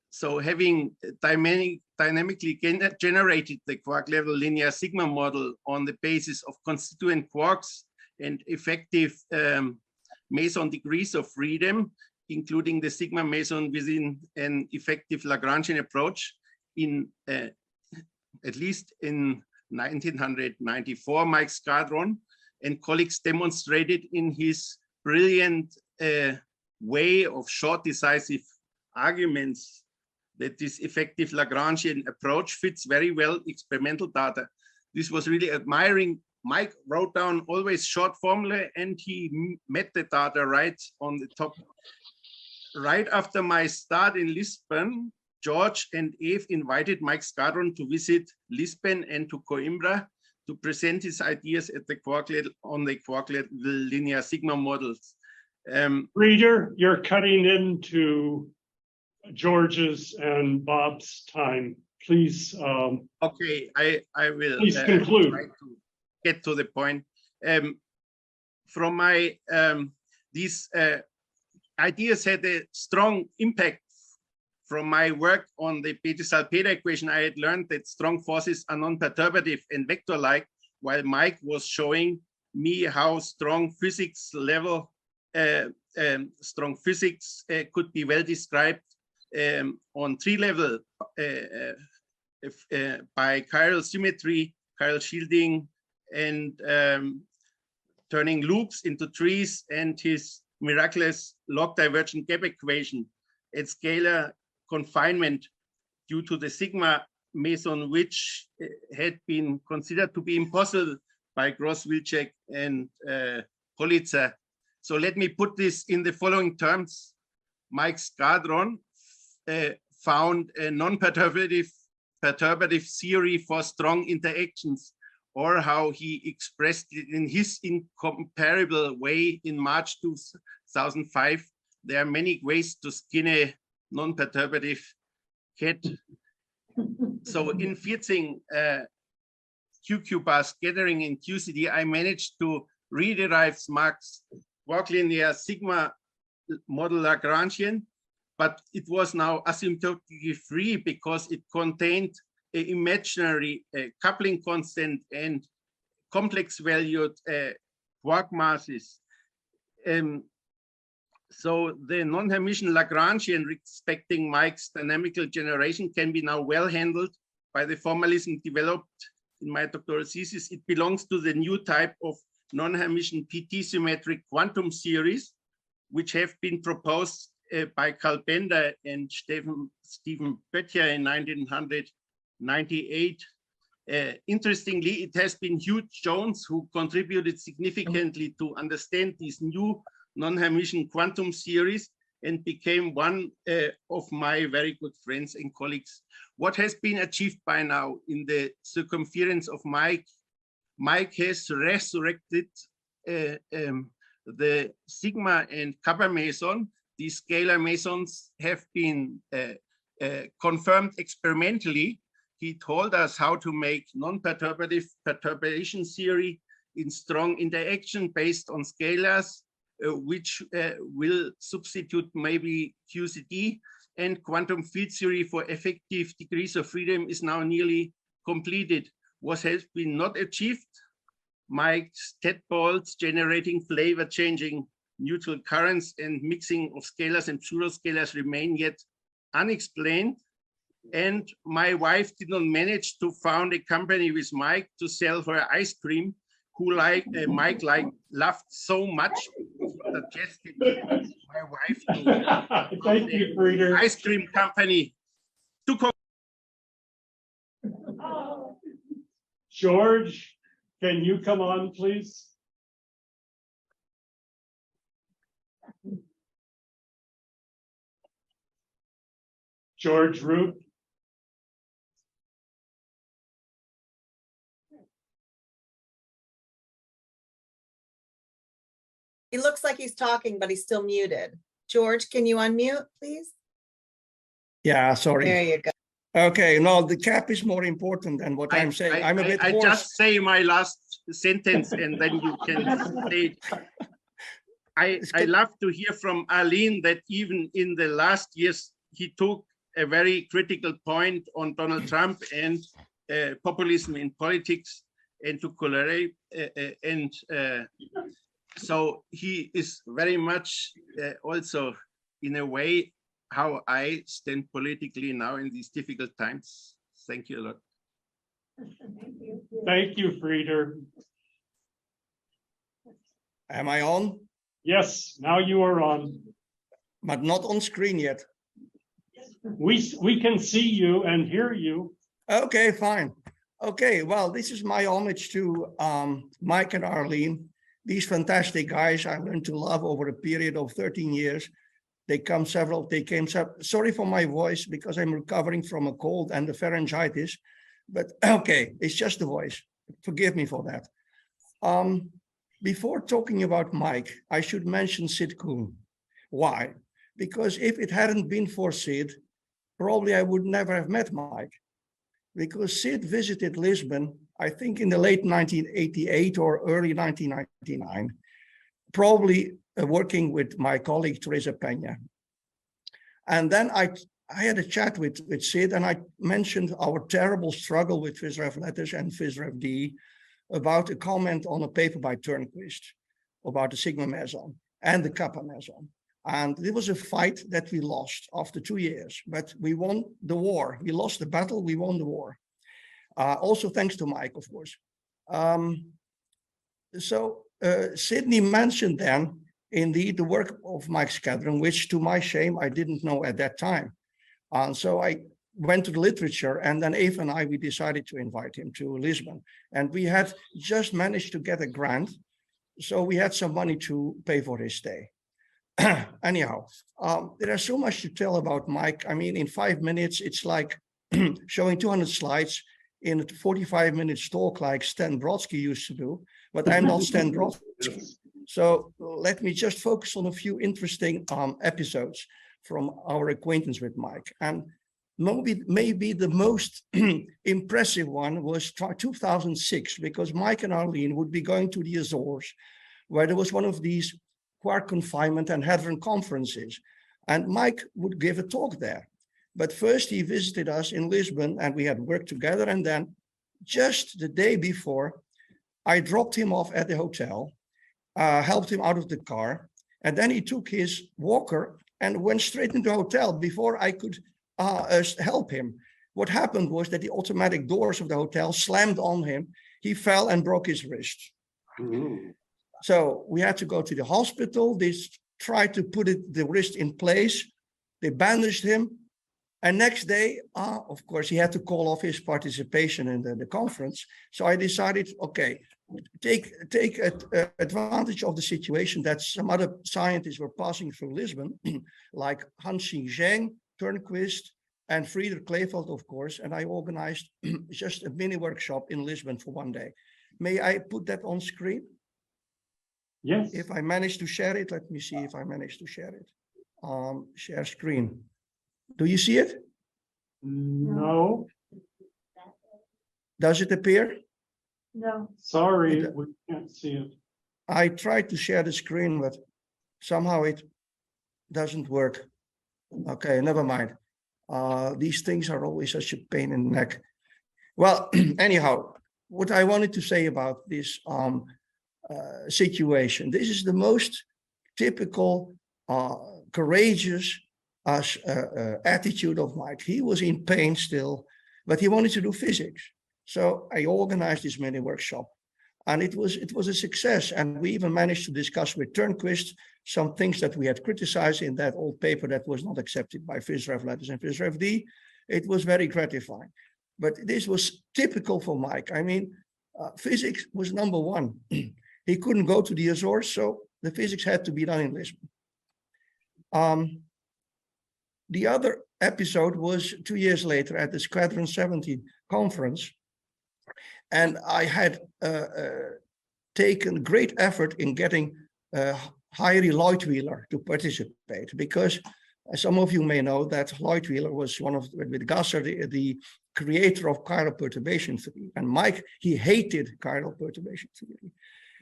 So having dynamically generated the quark level linear sigma model on the basis of constituent quarks and effective meson degrees of freedom, including the sigma meson within an effective Lagrangian approach, in at least in 1994, Mike Scadron and colleagues demonstrated in his brilliant way of short decisive arguments that this effective Lagrangian approach fits very well experimental data. This was really admiring. Mike wrote down always short formula and he met the data right on the top. Right after my start in Lisbon, George and Eve invited Mike Scadron to visit Lisbon and to Coimbra to present his ideas at the quark level on the quark level linear sigma models. Reader, you're cutting into George's and Bob's time. Please. Okay, I will. Please conclude. Try to get to the point. From my these ideas had a strong impact. From my work on the Bethe-Salpeter equation, I had learned that strong forces are non-perturbative and vector-like, while Mike was showing me how strong physics level, strong physics could be well described on tree level by chiral symmetry, chiral shielding, and turning loops into trees, and his miraculous log divergent gap equation at scalar confinement due to the sigma meson, which had been considered to be impossible by Gross, Wilczek, and Politzer. So let me put this in the following terms. Mike Scadron found a non-perturbative theory for strong interactions, or how he expressed it in his incomparable way in March 2005. There are many ways to skin a non-perturbative cat. So in fitting QQ bar scattering in QCD, I managed to rederive Mark's quark linear sigma model Lagrangian, but it was now asymptotically free because it contained an imaginary coupling constant and complex valued quark masses. So the non-Hermitian Lagrangian respecting Mike's dynamical generation can be now well handled by the formalism developed in my doctoral thesis. It belongs to the new type of non-Hermitian PT symmetric quantum series, which have been proposed by Carl Bender and Stephen Böttcher in 1998. Interestingly, it has been Hugh Jones who contributed significantly to understand these new non-Hermitian quantum theories and became one of my very good friends and colleagues. What has been achieved by now in the circumference of Mike? Mike has resurrected the sigma and kappa meson. These scalar mesons have been confirmed experimentally. He told us how to make non-perturbative perturbation theory in strong interaction based on scalars, which will substitute maybe QCD, and quantum field theory for effective degrees of freedom is now nearly completed. What has been not achieved? Mike's tadpoles generating flavor changing neutral currents and mixing of scalars and pseudoscalars remain yet unexplained. And my wife did not manage to found a company with Mike to sell her ice cream, who Mike loved so much, suggested my wife to Thank you, Frieder. ice cream company. George, can you come on, please? George Root. He looks like he's talking, but he's still muted. George, can you unmute, please? Yeah, sorry. There you go. Okay, no, the cap is more important than what I'm saying. I'm a bit I hoarse. just say my last sentence and then you can say it. I love to hear from Arlene that even in the last years, he took a very critical point on Donald Trump and populism in politics and to collaborate. So he is very much also in a way how I stand politically now in these difficult times. Thank you a lot. Thank you, Frieder. Am I on? Yes, now you are on. But not on screen yet. We can see you and hear you. Okay, fine. Okay, well, this is my homage to Mike and Arlene. These fantastic guys I learned to love over a period of 13 years. They came sorry for my voice because I'm recovering from a cold and the pharyngitis, but okay, it's just the voice. Forgive me for that. Before talking about Mike, I should mention Sid Kuhn. Why? Because if it hadn't been for Sid, probably I would never have met Mike. Because Sid visited Lisbon, I think in the late 1988 or early 1999, probably working with my colleague Teresa Peña. And then I had a chat with Sid and I mentioned our terrible struggle with FISREF letters and FISREF D about a comment on a paper by Turnquist about the sigma meson and the kappa meson. And it was a fight that we lost after 2 years, but we won the war. We lost the battle, we won the war. Also thanks to Mike, of course. Sydney mentioned then, indeed, the work of Michael Scadron, which to my shame, I didn't know at that time. And so I went to the literature and then Eva and I, we decided to invite him to Lisbon. And we had just managed to get a grant. So we had some money to pay for his stay. Anyhow, there is so much to tell about Mike. I mean, in 5 minutes, it's like showing 200 slides in a 45 minutes talk like Stan Brodsky used to do, but I'm not Stan Brodsky. So let me just focus on a few interesting episodes from our acquaintance with Mike. And maybe the most impressive one was 2006, because Mike and Arlene would be going to the Azores, where there was one of these quark confinement and hadron conferences. And Mike would give a talk there. But first he visited us in Lisbon and we had worked together. And then just the day before, I dropped him off at the hotel, helped him out of the car. And then he took his walker and went straight into the hotel before I could help him. What happened was that the automatic doors of the hotel slammed on him. He fell and broke his wrist. So we had to go to the hospital. This tried to put the wrist in place. They bandaged him. And next day, of course, he had to call off his participation in the conference. So I decided, okay, take advantage of the situation that some other scientists were passing through Lisbon, like Han-Xing Zheng, Turnquist, and Frieder Kleefeld, of course. And I organized just a mini workshop in Lisbon for one day. May I put that on screen? Yes. If I manage to share it, let me see if I manage to share it. Share screen. Do you see it? No. Does it appear? No. Sorry, we can't see it. I tried to share the screen, but somehow it doesn't work. Okay, never mind. These things are always such a pain in the neck. Well, anyhow, what I wanted to say about this situation, this is the most typical courageous attitude of Mike. He was in pain still, but he wanted to do physics. So I organized this mini workshop, and it was a success. And we even managed to discuss with Turnquist some things that we had criticized in that old paper that was not accepted by PhysRev Letters and PhysRev D. It was very gratifying. But this was typical for Mike. I mean, physics was number one. He couldn't go to the Azores, so the physics had to be done in Lisbon. The other episode was 2 years later at the Scadron 70 conference. And I had taken great effort in getting Heiri Leutwiler to participate, because some of you may know that Leutwiler was one of, with Gasser, the creator of chiral perturbation theory. And Mike, he hated chiral perturbation theory.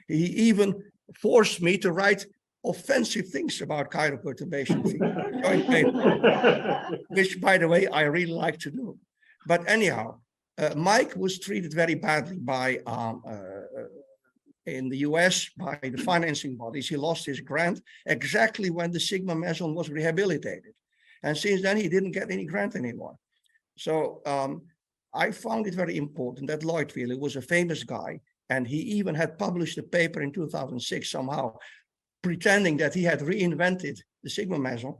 He even forced me to write offensive things about chiral perturbation theory, which, by the way, I really like to do. But anyhow, Mike was treated very badly by in the US by the financing bodies. He lost his grant exactly when the sigma meson was rehabilitated. And since then, he didn't get any grant anymore. So I found it very important that Leutwiler was a famous guy, and he even had published a paper in 2006 somehow, pretending that he had reinvented the sigma meson.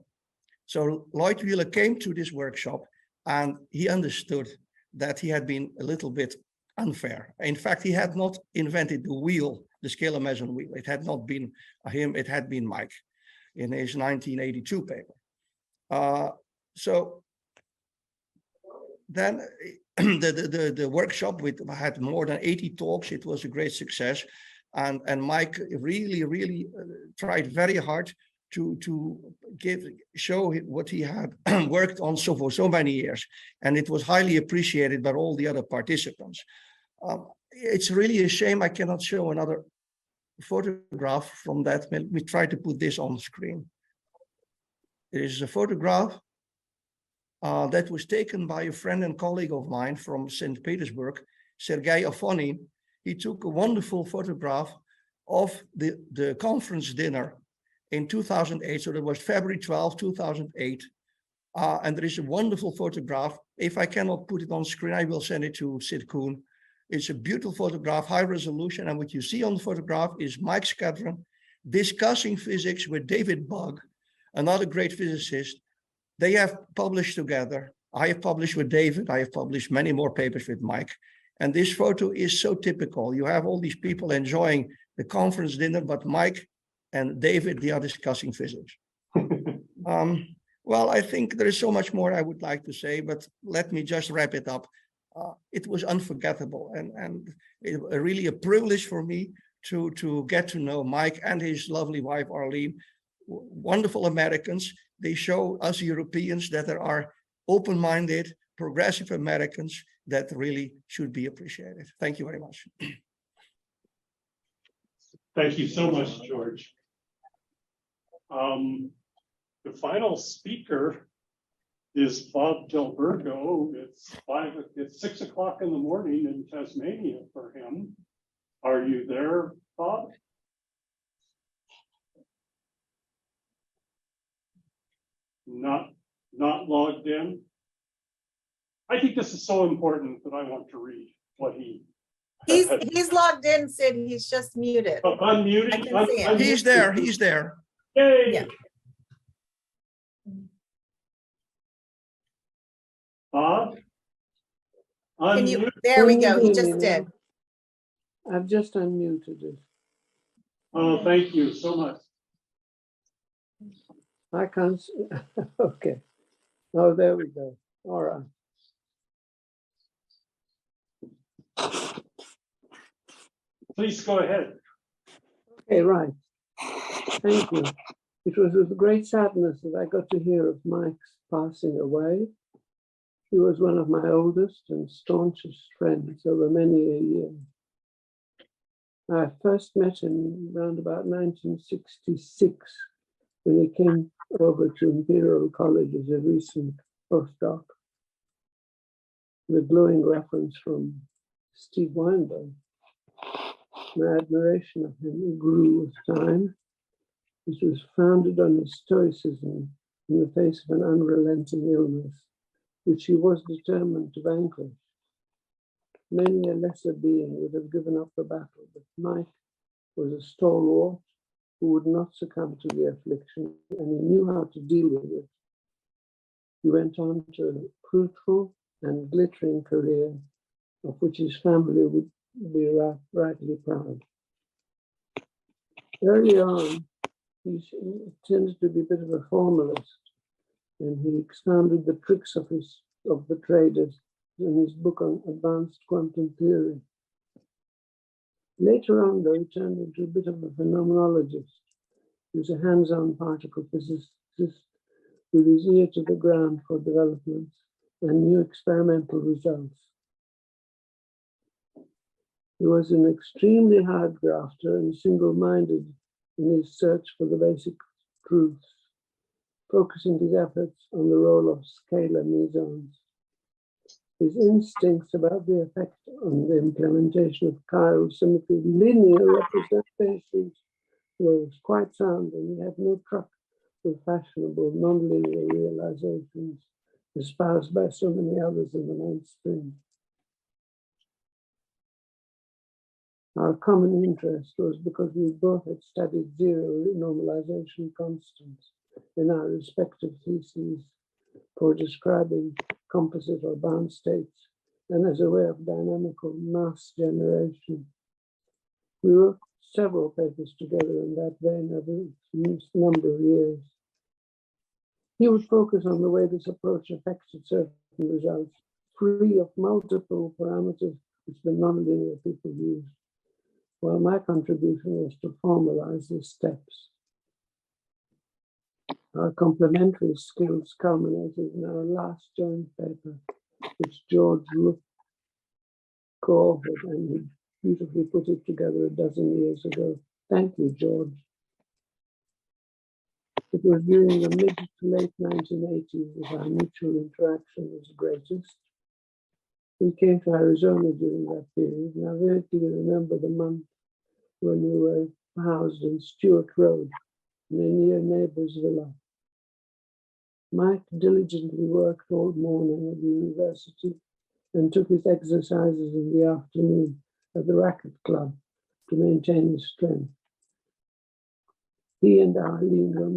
So Leutwiler came to this workshop, and he understood that he had been a little bit unfair. In fact, he had not invented the wheel, the scalar meson wheel. It had not been him, it had been Mike in his 1982 paper. So then the workshop had more than 80 talks. It was a great success. And Mike really tried very hard to show what he had worked on for so many years. And it was highly appreciated by all the other participants. It's really a shame I cannot show another photograph from that. Let me try to put this on screen. There is a photograph that was taken by a friend and colleague of mine from St. Petersburg, Sergei Afonin. He took a wonderful photograph of the conference dinner in 2008. So that was February 12, 2008. And there is a wonderful photograph. If I cannot put it on screen, I will send it to Sid Kuhn. It's a beautiful photograph, high resolution. And what you see on the photograph is Mike Scadron discussing physics with David Bugg, another great physicist. They have published together. I have published with David. I have published many more papers with Mike. And this photo is so typical. You have all these people enjoying the conference dinner, but Mike and David, they are discussing physics. Well, I think there is so much more I would like to say, but let me just wrap it up. It was unforgettable and it was really a privilege for me to get to know Mike and his lovely wife, Arlene, wonderful Americans. They show us Europeans that there are open-minded, progressive Americans that really should be appreciated. Thank you very much. Thank you so much, George. The final speaker is Bob Delbergo. It's 6 o'clock in the morning in Tasmania for him. Are you there, Bob? Not logged in. I think this is so important that I want to read what he. He's logged in, Sid. He's just muted. Unmuted. I can see him. He's there. He's there. Yay! Yeah. Bob? Can you, Unmute. there we go. He just did. I've just unmuted it. Oh, thank you so much. I can't, okay. Oh, there we go. All right. Please go ahead. Okay, right. Thank you. It was with great sadness that I got to hear of Mike's passing away. He was one of my oldest and staunchest friends over many a year. I first met him around about 1966 when he came over to Imperial College as a recent postdoc. The glowing reference from Steve Weinberg. My admiration of him grew with time. It was founded on his stoicism in the face of an unrelenting illness, which he was determined to vanquish. Many a lesser being would have given up the battle, but Mike was a stalwart who would not succumb to the affliction, and he knew how to deal with it. He went on to a fruitful and glittering career, of which his family would be rightly proud. Early on, he tended to be a bit of a formalist, and he expounded the tricks of the traders in his book on advanced quantum theory. Later on, though, he turned into a bit of a phenomenologist. He was a hands-on particle physicist with his ear to the ground for developments and new experimental results. He was an extremely hard grafter and single-minded in his search for the basic truths, focusing his efforts on the role of scalar mesons. His instincts about the effect on the implementation of chiral symmetry linear representations was quite sound, and he had no truck with fashionable nonlinear realizations espoused by so many others in the mainstream. Our common interest was because we both had studied zero normalization constants in our respective theses for describing composite or bound states and as a way of dynamical mass generation. We wrote several papers together in that vein over a number of years. He would focus on the way this approach affected certain results, free of multiple parameters which the nonlinear people used, while my contribution was to formalize the steps. Our complementary skills culminated in our last joint paper, which George co-authored, and he beautifully put it together a dozen years ago. Thank you, George. It was during the mid to late 1980s that our mutual interaction was greatest. We came to Arizona during that period, and I vividly remember the month when we were housed in Stewart Road, in a near neighbor's villa. Mike diligently worked all morning at the university and took his exercises in the afternoon at the racket club to maintain his strength. He and Arlene were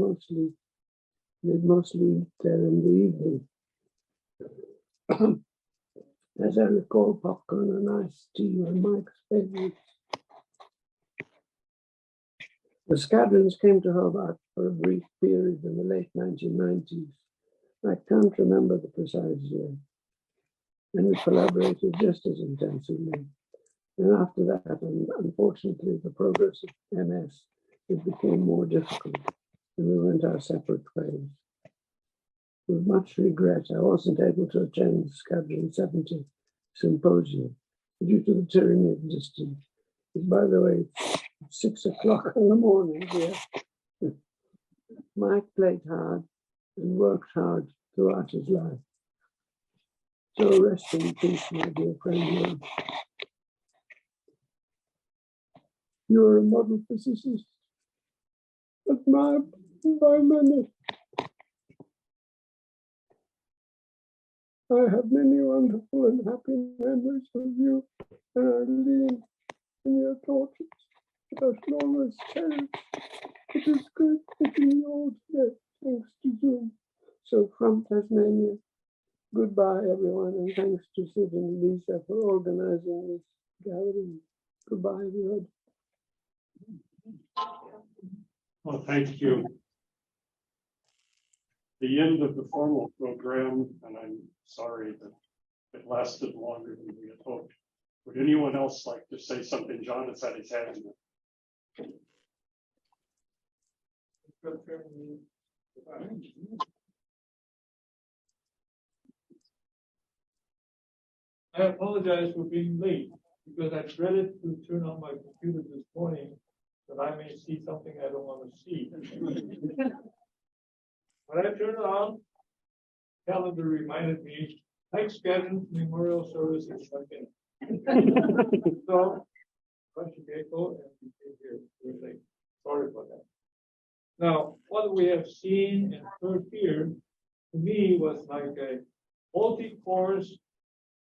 mostly there in the evening. As I recall, popcorn and iced tea were Mike's favorites. The Scadrons came to Hobart for a brief period in the late 1990s. I can't remember the precise year. And we collaborated just as intensively. And after that, and unfortunately, the progress of MS, it became more difficult, and we went our separate ways. With much regret, I wasn't able to attend the Scadron 70 symposium due to the tyranny of distance. By the way, it's 6 o'clock in the morning here. Mike played hard and worked hard throughout his life. So rest in peace, my dear friend. You are a model physicist, admired by many. I have many wonderful and happy memories of you and Arlene and your torches. as long as 10. It is good taking the old today, thanks to Zoom. So from Tasmania, goodbye everyone, and thanks to Sid and Lisa for organizing this gathering. Goodbye, everyone. Well, thank you. The end of the formal program, and I'm sorry that it lasted longer than we had hoped. Would anyone else like to say something? John has had his hand in I apologize for being late because I dreaded to turn on my computer this morning that I may see something I don't want to see. When I turned it on, calendar reminded me, Mike Scadron's memorial service is second. So, bunch of people and we came here really. Sorry about that. Now, what we have seen and heard here, to me, was like a multi-course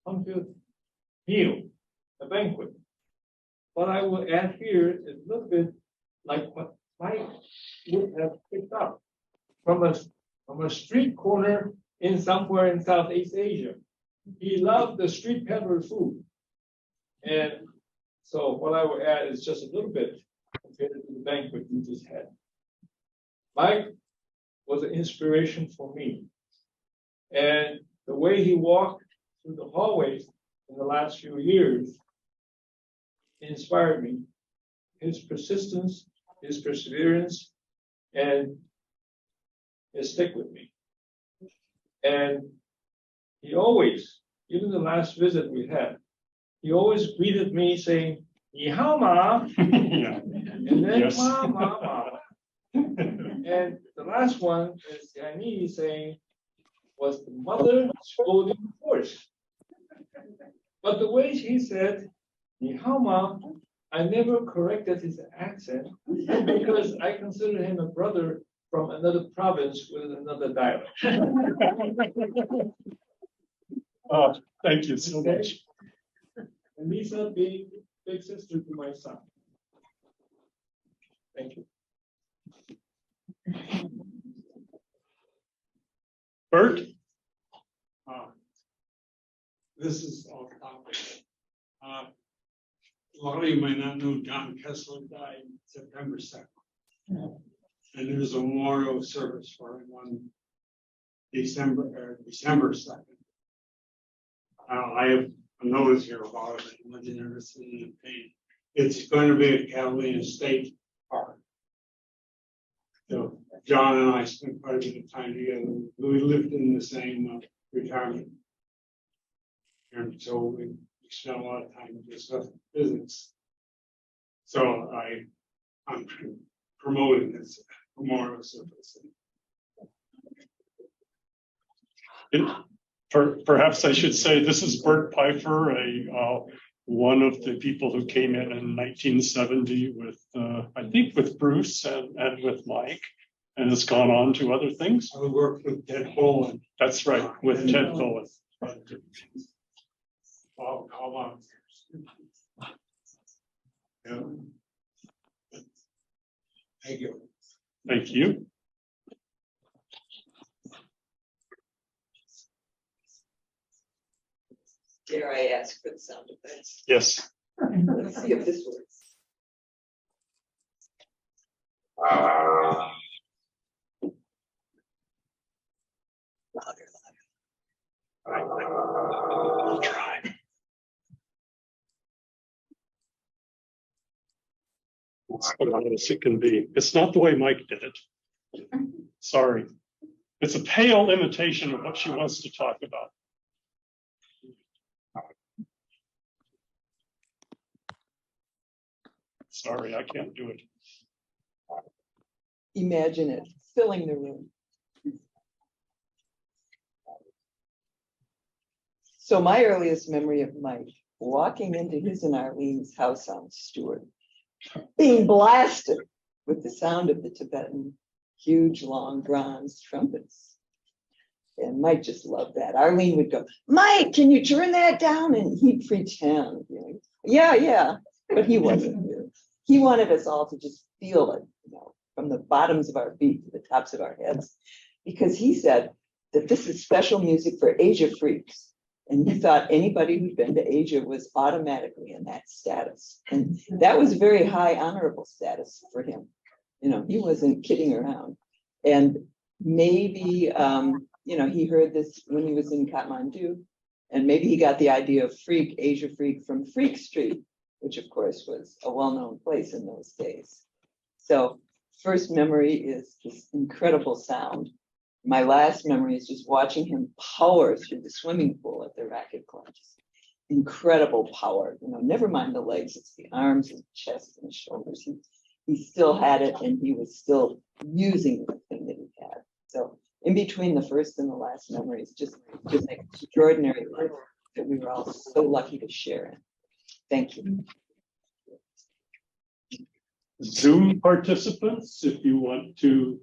punctual meal, a banquet. What I will add here is a little bit like what Mike would have picked up from a street corner in somewhere in Southeast Asia. He loved the street peddler food. And so what I will add is just a little bit compared to the banquet we just had. Mike was an inspiration for me. And the way he walked through the hallways in the last few years inspired me. His persistence, his perseverance, and his stick with me. And he always, even the last visit we had, he always greeted me saying, "Ni hao ma," and then Yes. "ma ma ma." And the last one is Chinese saying, was the mother scolding the horse. But the way he said, "Ni hao ma," I never corrected his accent because I consider him a brother from another province with another dialect. Oh, thank you so much. And Lisa being big sister to my son. Thank you. Bert? This is off topic. A lot of you might not know John Kessler died September 2nd. And there's a memorial service for him on December 2nd. I have a notice here about it, and you're interested in pain. It's going to be at Catalina State Park. So John and I spent quite a bit of time together. We lived in the same retirement. And so we spent a lot of time discussing physics. So I'm promoting this memorial service. Perhaps I should say this is Bert Pfeiffer, one of the people who came in 1970 with, I think, with Bruce and with Mike, and has gone on to other things. I worked with Ted Boland. That's right, with Ted Boland. How long? Yeah. Thank you. Thank you. Dare I ask for the sound effects? Yes. Let's see if this works. I'll try. It's as loud as it can be. It's not the way Mike did it. Sorry. It's a pale imitation of what she wants to talk about. Sorry, I can't do it. Imagine it filling the room. So my earliest memory of Mike walking into his and Arlene's house on Stewart, being blasted with the sound of the Tibetan huge, long bronze trumpets. And Mike just loved that. Arlene would go, "Mike, can you turn that down?" And he'd pretend, yeah, but he wasn't. he wanted us all to just feel it, you know, from the bottoms of our feet to the tops of our heads, because he said that this is special music for Asia freaks. And he thought anybody who'd been to Asia was automatically in that status. And that was very high honorable status for him. You know, he wasn't kidding around. And maybe, you know, he heard this when he was in Kathmandu, and maybe he got the idea of freak, Asia freak, from Freak Street, which of course was a well-known place in those days. So first memory is this incredible sound. My last memory is just watching him power through the swimming pool at the racket club. Just incredible power, you know, never mind the legs, it's the arms and chest and shoulders. He still had it, and he was still using the thing that he had. So in between the first and the last memories, just an extraordinary life that we were all so lucky to share in. Thank you. Zoom participants, if you want to,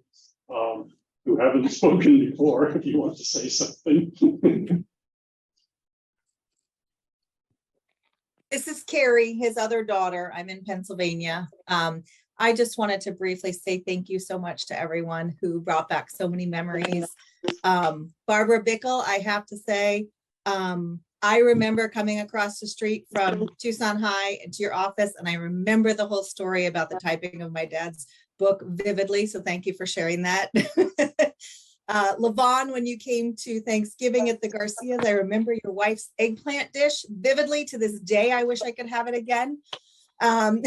who haven't spoken before, if you want to say something. This is Carrie, his other daughter. I'm in Pennsylvania. I just wanted to briefly say thank you so much to everyone who brought back so many memories. Barbara Bickle, I have to say, I remember coming across the street from Tucson High into your office, and I remember the whole story about the typing of my dad's book vividly. So thank you for sharing that. Levon, when you came to Thanksgiving at the Garcias, I remember your wife's eggplant dish vividly to this day. I wish I could have it again. And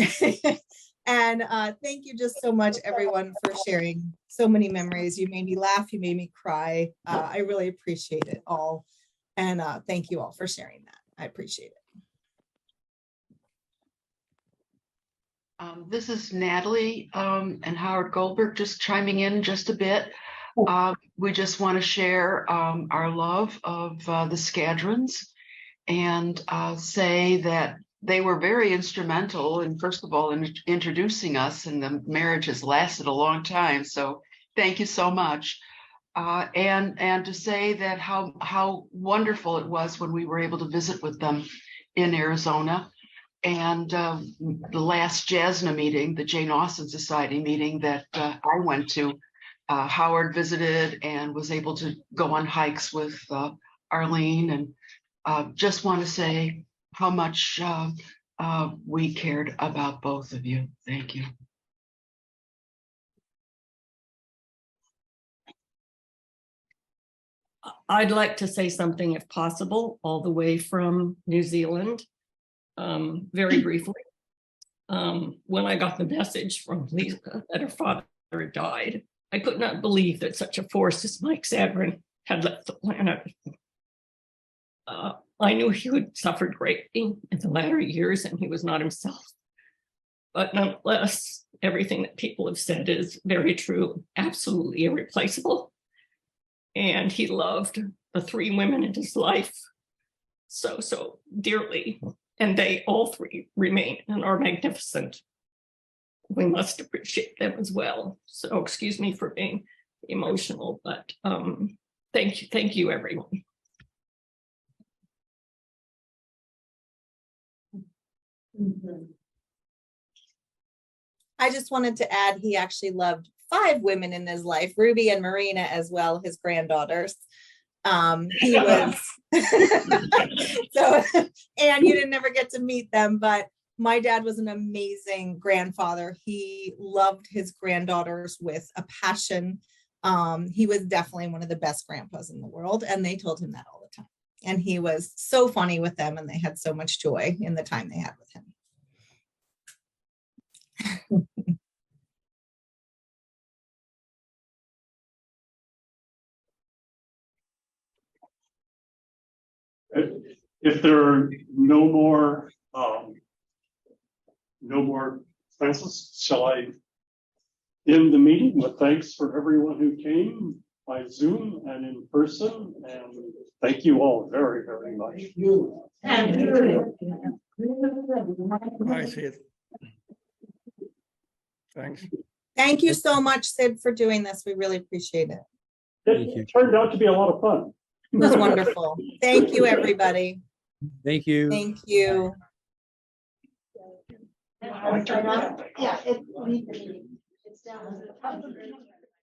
thank you just so much, everyone, for sharing so many memories. You made me laugh. You made me cry. I really appreciate it all. And thank you all for sharing that. I appreciate it. This is Natalie and Howard Goldberg just chiming in just a bit. We just want to share our love of the Scadrons and say that they were very instrumental in, first of all, in introducing us, and the marriage has lasted a long time. So thank you so much. And to say that how wonderful it was when we were able to visit with them in Arizona. And the last JASNA meeting, the Jane Austen Society meeting that I went to, Howard visited and was able to go on hikes with Arlene, and just want to say how much we cared about both of you. Thank you. I'd like to say something, if possible, all the way from New Zealand, very briefly. When I got the message from Lisa that her father had died, I could not believe that such a force as Mike Scadron had left the planet. I knew he had suffered greatly in the latter years, and he was not himself. But nonetheless, everything that people have said is very true, absolutely irreplaceable. And he loved the three women in his life so dearly. And they all three remain and are magnificent. We must appreciate them as well. So excuse me for being emotional, but thank you, everyone. I just wanted to add, he actually loved 5 women in his life, Ruby and Marina as well, his granddaughters. He was so, and you didn't ever get to meet them, but my dad was an amazing grandfather. He loved his granddaughters with a passion. He was definitely one of the best grandpas in the world, and they told him that all the time. And he was so funny with them, and they had so much joy in the time they had with him. If there are no more Francis, shall I end the meeting? But thanks for everyone who came by Zoom and in person, and thank you all very, very much. I see it. Thanks. Thank you so much, Sid, for doing this. We really appreciate it. It turned out to be a lot of fun. It was wonderful. Thank you, everybody. Thank you. Thank you. Yeah, it's down.